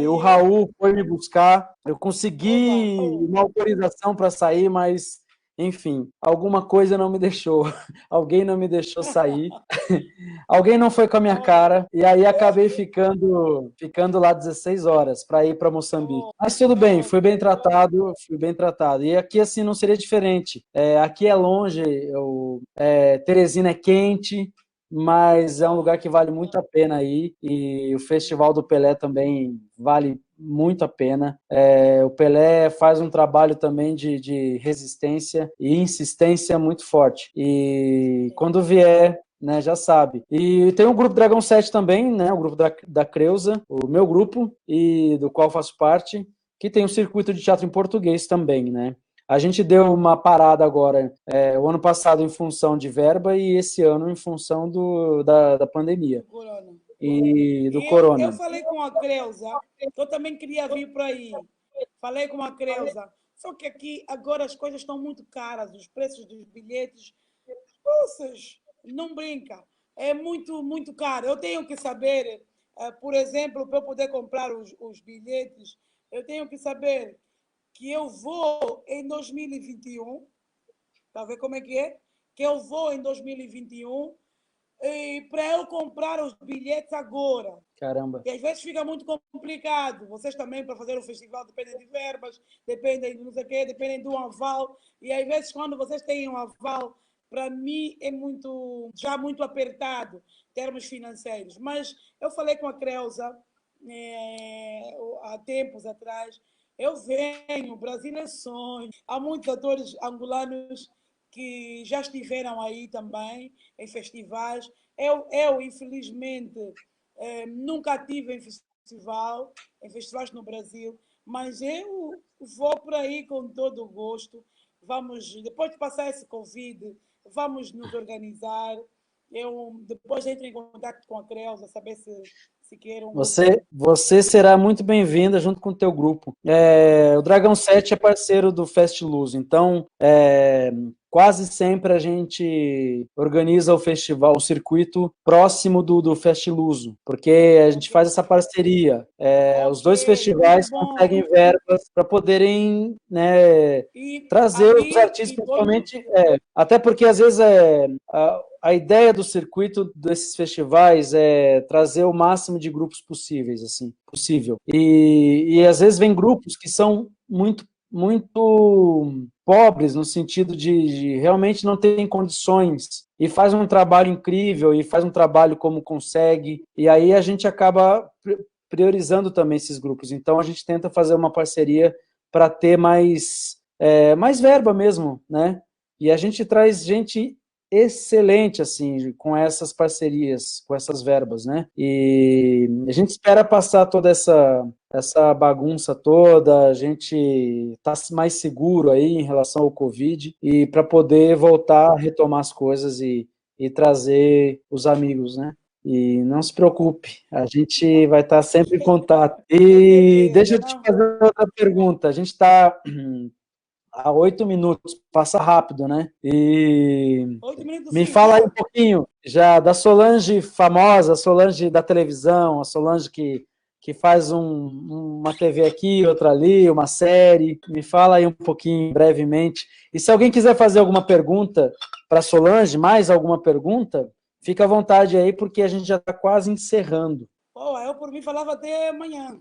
o Aí é. Raul foi me buscar. Eu Oba, consegui oh. uma autorização para sair, mas, enfim, alguma coisa não me deixou. Alguém não me deixou sair. Alguém não foi com a minha Olha, cara. E aí acabei ficando lá 16 horas para ir para Moçambique. oh, Mas tudo bem, oh, fui bem tratado, fui bem tratado. E aqui, assim, não seria diferente. Aqui é longe, Teresina é quente, mas é um lugar que vale muito a pena ir. E o Festival do Pelé também vale muito a pena. O Pelé faz um trabalho também de resistência e insistência muito forte. E quando vier, né, já sabe. E tem o grupo Dragão 7 também, né, o grupo da Creuza, o meu grupo, e do qual faço parte, que tem um circuito de teatro em português também, né. A gente deu uma parada agora, o ano passado em função de verba e esse ano em função da pandemia do Corona. e do E eu corona. falei com a Creuza, que eu também queria vir para aí. Falei com a Creuza. Só que aqui agora as coisas estão muito caras, os preços dos bilhetes. Poças, não brinca. É muito, muito caro. Eu tenho que saber, por exemplo, para eu poder comprar os bilhetes, eu tenho que saber que eu vou em 2021, para ver como é que é? Que eu vou em 2021 e para eu comprar os bilhetes agora. Caramba. E às vezes fica muito complicado. Vocês também, para fazer o festival, dependem de verbas, dependem de não sei o quê, dependem de um aval. E às vezes, quando vocês têm um aval, para mim é muito, já muito apertado em termos financeiros. Mas eu falei com a Creuza há tempos atrás. Eu venho, o Brasil é sonho. Há muitos atores angolanos que já estiveram aí também, em festivais. Infelizmente, nunca tive em festivais no Brasil, mas eu vou por aí com todo o gosto. Vamos, depois de passar esse Covid, vamos nos organizar. Eu depois entro em contato com a Creuza, saber se quer um grupo. Você será muito bem-vinda junto com o teu grupo. O Dragão 7 é parceiro do Fest Luz, então quase sempre a gente organiza o festival, o circuito próximo do Fest Luso, porque a gente Ok, faz essa parceria. Os ok, dois muito festivais bom. conseguem verbas para poderem, né, E trazer os aí, artistas, e todos. principalmente, até porque às vezes a ideia do circuito desses festivais é trazer o máximo de grupos possíveis, assim, possível. E às vezes vem grupos que são muito pobres no sentido de realmente não terem condições e faz um trabalho incrível e faz um trabalho como consegue e aí a gente acaba priorizando também esses grupos. Então a gente tenta fazer uma parceria para ter mais verba mesmo, né? E a gente traz gente excelente, assim, com essas parcerias, com essas verbas, né? E a gente espera passar toda essa bagunça toda, a gente tá mais seguro aí em relação ao Covid e para poder voltar a retomar as coisas e trazer os amigos, né? E não se preocupe, a gente vai estar sempre em contato. Com E deixa certeza, eu te não? fazer outra pergunta. A gente está há 8 minutos, passa rápido, né? E 8 minutos me sim, fala aí um claro. pouquinho já da Solange famosa, a Solange da televisão, a Solange que faz uma TV aqui, outra ali, uma série. Me fala aí um pouquinho, brevemente. E se alguém quiser fazer alguma pergunta para Solange, mais alguma pergunta, fica à vontade aí, porque a gente já está quase encerrando. Pô, eu por mim falava até amanhã.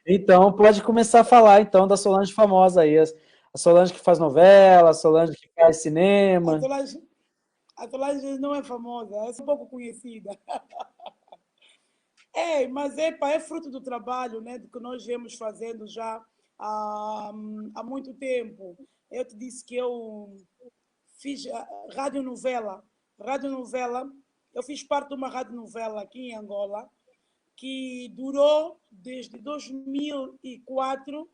Então, pode começar a falar, então, da Solange famosa aí. A Solange que faz novela, a Solange que faz A cinema. Solange, a Solange não é famosa, é um pouco conhecida. Mas pá, é fruto do trabalho, né, do que nós viemos fazendo já há muito tempo. Eu te disse que eu fiz radionovela radionovela. Eu fiz parte de uma radionovela aqui em Angola, que durou desde 2004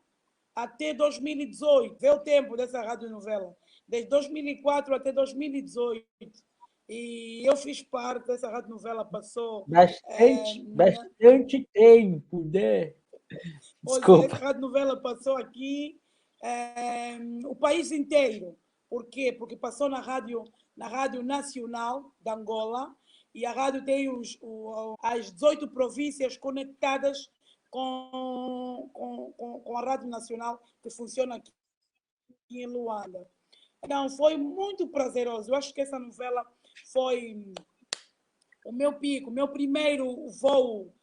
até 2018. Vê o tempo dessa radionovela. Desde 2004 até 2018. E eu fiz parte dessa radionovela, passou... Bastante tempo, né? Pois é, essa Desculpa. radionovela passou aqui o país inteiro. Por quê? Porque passou na Rádio Nacional de Angola, e a rádio tem as 18 províncias conectadas com a Rádio Nacional, que funciona aqui em Luanda. Então, foi muito prazeroso. Eu acho que essa novela foi o meu pico, o meu primeiro voo,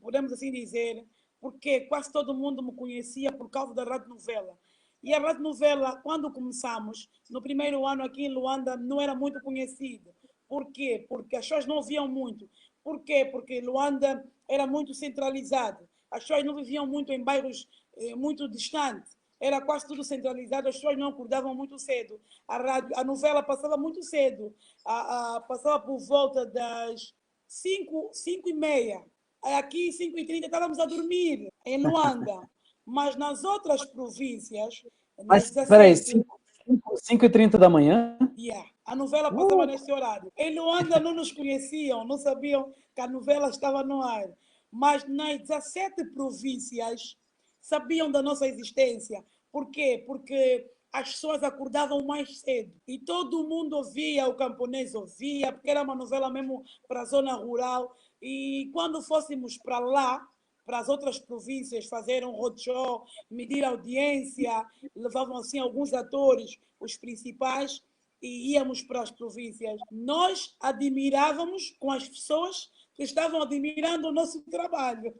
podemos assim dizer, porque quase todo mundo me conhecia por causa da radionovela. E a radionovela, quando começamos, no primeiro ano aqui em Luanda, não era muito conhecida. Por quê? Porque as pessoas não viam muito. Por quê? Porque Luanda era muito centralizado. As pessoas não viviam muito em bairros muito distantes. Era quase tudo centralizado, as pessoas não acordavam muito cedo. A novela passava muito cedo. Passava por volta das 5h30. Aqui, 5h30, estávamos a dormir em Luanda. Mas nas outras províncias, nas Mas, peraí, 17... 5h30 da manhã? Yeah. A novela passava nesse horário. Em Luanda não nos conheciam, não sabiam que a novela estava no ar. Mas nas 17 províncias sabiam da nossa existência. Por quê? Porque as pessoas acordavam mais cedo. E todo mundo ouvia, o camponês ouvia, porque era uma novela mesmo para a zona rural. E quando fôssemos para lá, para as outras províncias, fazer um roadshow, medir audiência, levavam assim alguns atores, os principais, e íamos para as províncias. Nós admirávamos com as pessoas que estavam admirando o nosso trabalho.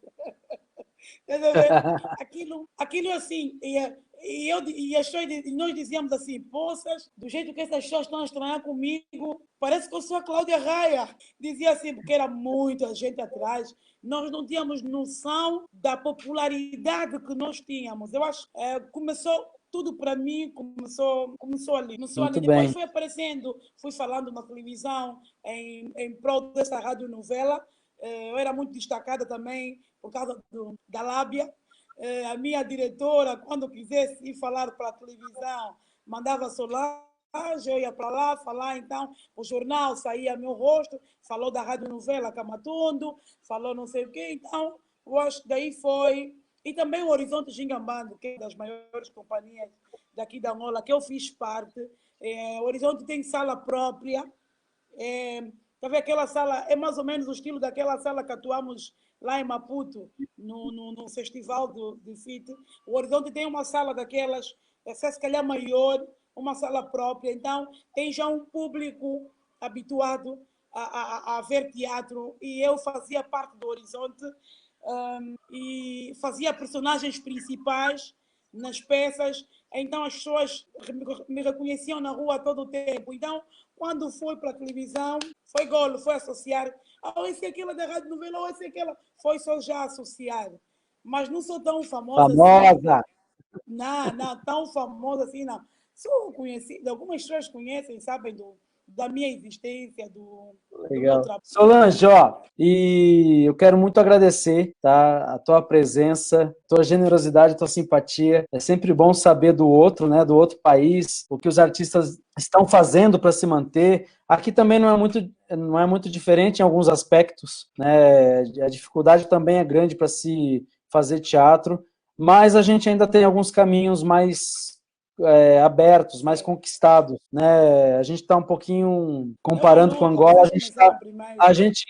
Aquilo assim, e nós dizíamos assim, poças, do jeito que essas pessoas estão a estranhar comigo, parece que eu sou a Cláudia Raia. Dizia assim, porque era muita gente atrás, nós não tínhamos noção da popularidade que nós tínhamos. Eu acho que começou tudo para mim, começou ali. Muito Depois bem. foi aparecendo, fui falando na televisão em prol dessa radionovela. Eu era muito destacada também por causa da lábia. A minha diretora, quando quisesse ir falar para a televisão, mandava Solange, eu ia para lá falar, então o jornal saía meu rosto, falou da radionovela Camatundo, falou não sei o quê, então eu acho que daí foi. E também o Horizonte Gingambando, que é uma das maiores companhias daqui da Angola, que eu fiz parte. O Horizonte tem sala própria. Tá vendo aquela sala? É mais ou menos o estilo daquela sala que atuamos lá em Maputo, no festival de FIT. O Horizonte tem uma sala daquelas, se calhar maior, uma sala própria. Então, tem já um público habituado a ver teatro. E eu fazia parte do Horizonte e fazia personagens principais nas peças. Então, as pessoas me reconheciam na rua todo o tempo. Então, quando foi para a televisão, foi golo, foi associar. Ou esse é aquela da rádio novela, ou esse é aquela. Foi só já associar. Mas não sou tão famosa assim. Famosa! Não, tão famosa assim, não. Sou conhecida, algumas pessoas conhecem, sabem da minha existência, do meu Legal. trabalho. Solange, ó, e eu quero muito agradecer, tá, a tua presença, tua generosidade, tua simpatia. É sempre bom saber do outro, né, do outro país, o que os artistas estão fazendo para se manter. Aqui também não é muito diferente em alguns aspectos, né? A dificuldade também é grande para se fazer teatro, mas a gente ainda tem alguns caminhos mais abertos, mais conquistados, né? A gente está um pouquinho comparando com Angola, a gente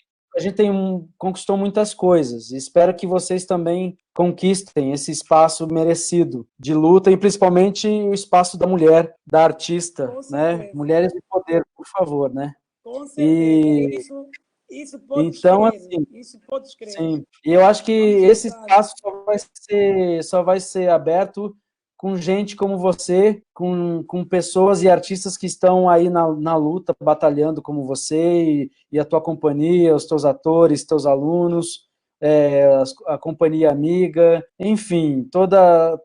conquistou muitas coisas. Espero que vocês também conquistem esse espaço merecido de luta e principalmente o espaço da mulher, da artista, né? Mulheres de poder, por favor, né? Com certeza. Isso podes então, crer. assim, Isso podes crer. Sim. E eu acho que esse espaço só vai ser aberto com gente como você, com pessoas e artistas que estão aí na luta, batalhando como você e a tua companhia, os teus atores, teus alunos, a companhia amiga, enfim, toda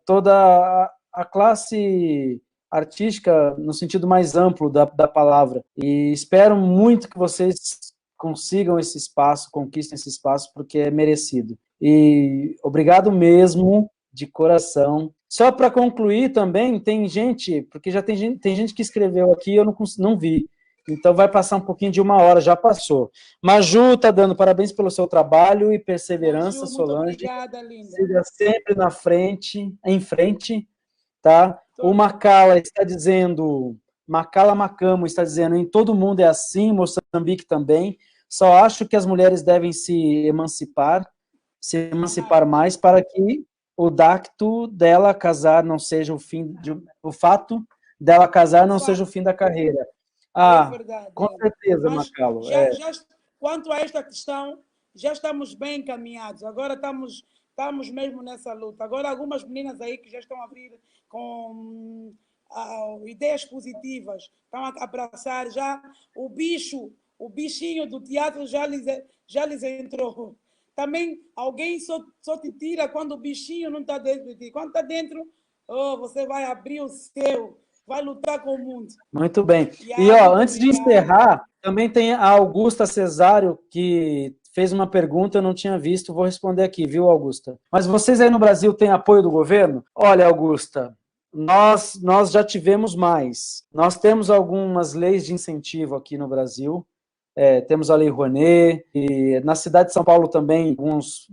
a classe artística no sentido mais amplo da palavra. E espero muito que vocês consigam esse espaço, conquistem esse espaço, porque é merecido. E obrigado mesmo, de coração. Só para concluir também, tem gente, porque já tem gente que escreveu aqui e eu não vi. Então vai passar um pouquinho de 1 hora, já passou. Maju está dando parabéns pelo seu trabalho e perseverança, Maju, muito Solange. obrigada, linda. Siga sempre em frente, tá? O Macala está dizendo, Macala Macamo está dizendo, em todo mundo é assim, Moçambique também. Só acho que as mulheres devem se emancipar mais para que o dacto dela casar não seja o fim, o fato dela casar não seja o fim da carreira. É verdade. Com certeza, Mas Macalo. quanto a esta questão, já estamos bem encaminhados. Agora estamos mesmo nessa luta. Agora algumas meninas aí que já estão a vir com ideias positivas, estão a abraçar já o bichinho do teatro já lhes entrou. Também alguém só te tira quando o bichinho não está dentro de ti. Quando está dentro, você vai abrir o seu, vai lutar com o mundo. Muito bem. E antes de encerrar, também tem a Augusta Cesário, que fez uma pergunta, eu não tinha visto, vou responder aqui, viu, Augusta? Mas vocês aí no Brasil têm apoio do governo? Olha, Augusta, nós já tivemos mais. Nós temos algumas leis de incentivo aqui no Brasil, temos a Lei Rouanet, e na cidade de São Paulo também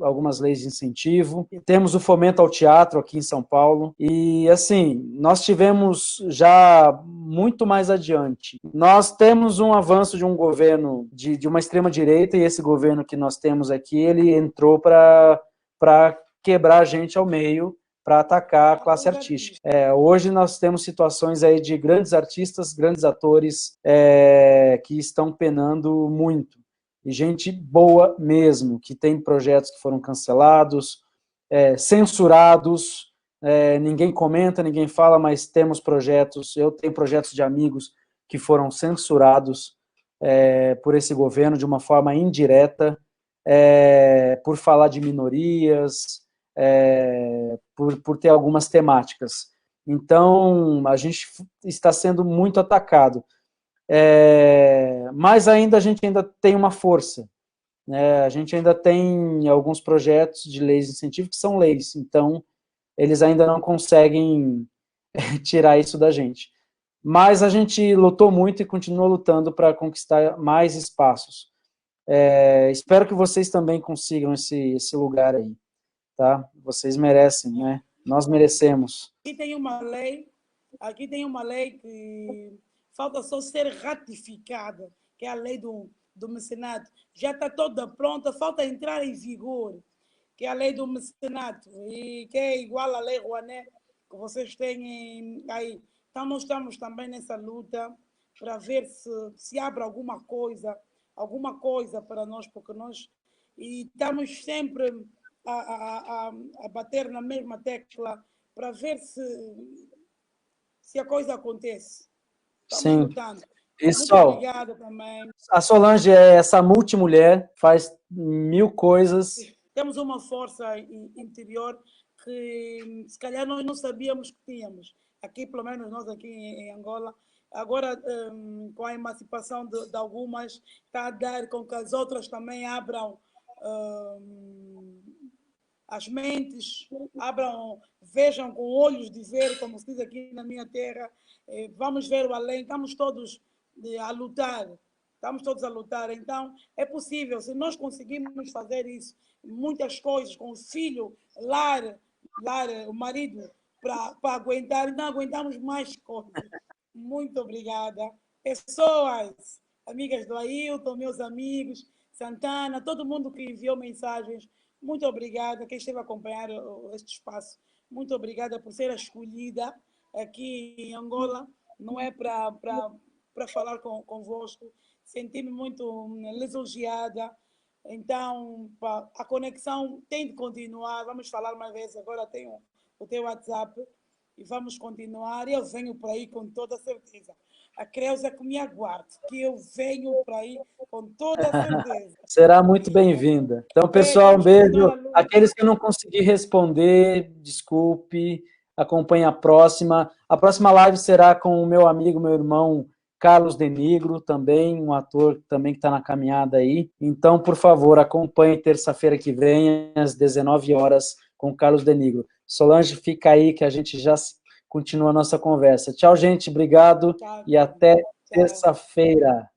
algumas leis de incentivo, e temos o fomento ao teatro aqui em São Paulo, e assim, nós tivemos já muito mais adiante. Nós temos um avanço de um governo de uma extrema-direita, e esse governo que nós temos aqui, ele entrou para quebrar a gente ao meio, para atacar a classe artística. Hoje nós temos situações aí de grandes artistas, grandes atores que estão penando muito. E gente boa mesmo, que tem projetos que foram cancelados, censurados, ninguém comenta, ninguém fala, mas temos projetos, eu tenho projetos de amigos que foram censurados por esse governo de uma forma indireta, por falar de minorias, por ter algumas temáticas. Então, a gente está sendo muito atacado. Mas a gente ainda tem uma força. A gente ainda tem alguns projetos de leis de incentivo que são leis, então eles ainda não conseguem tirar isso da gente. Mas a gente lutou muito e continua lutando para conquistar mais espaços. Espero que vocês também consigam esse lugar aí. Tá? Vocês merecem, né? Nós merecemos. Aqui tem uma lei que falta só ser ratificada, que é a lei do mecenato. Já está toda pronta, falta entrar em vigor, que é a lei do mecenato, e que é igual à lei Rouanet, que vocês têm aí. Então, nós estamos também nessa luta para ver se abre alguma coisa para nós, porque nós estamos sempre a bater na mesma tecla para ver se a coisa acontece. Estamos lutando. Muito obrigada também. A Solange é essa multimulher, faz 1000 coisas. Temos uma força interior que se calhar nós não sabíamos que tínhamos. Aqui, pelo menos nós aqui em Angola, agora com a emancipação de algumas, está a dar com que as outras também abram as mentes, vejam com olhos de ver, como se diz aqui na minha terra, vamos ver o além, estamos todos a lutar, então é possível, se nós conseguirmos fazer isso, muitas coisas com o filho, lar, o marido, para aguentar, não aguentamos mais coisas. Muito obrigada. Pessoas, amigas do Ailton, meus amigos, Santana, todo mundo que enviou mensagens, muito obrigada, quem esteve a acompanhar este espaço, muito obrigada por ser escolhida aqui em Angola, não é para falar convosco, senti-me muito lisonjeada, então a conexão tem de continuar, vamos falar mais vezes, agora tenho o teu WhatsApp e vamos continuar, eu venho por aí com toda certeza. A Creuza que me aguarde, que eu venho para aí com toda a certeza. Será muito bem-vinda. Então, pessoal, um beijo. Aqueles que eu não consegui responder, desculpe. acompanhe a próxima. A próxima live será com o meu amigo, meu irmão, Carlos Denigro, também um ator também que está na caminhada aí. Então, por favor, acompanhe terça-feira que vem, às 19 horas, com Carlos Denigro. Solange, fica aí que a gente já continua a nossa conversa. Tchau, gente, obrigado e até terça-feira.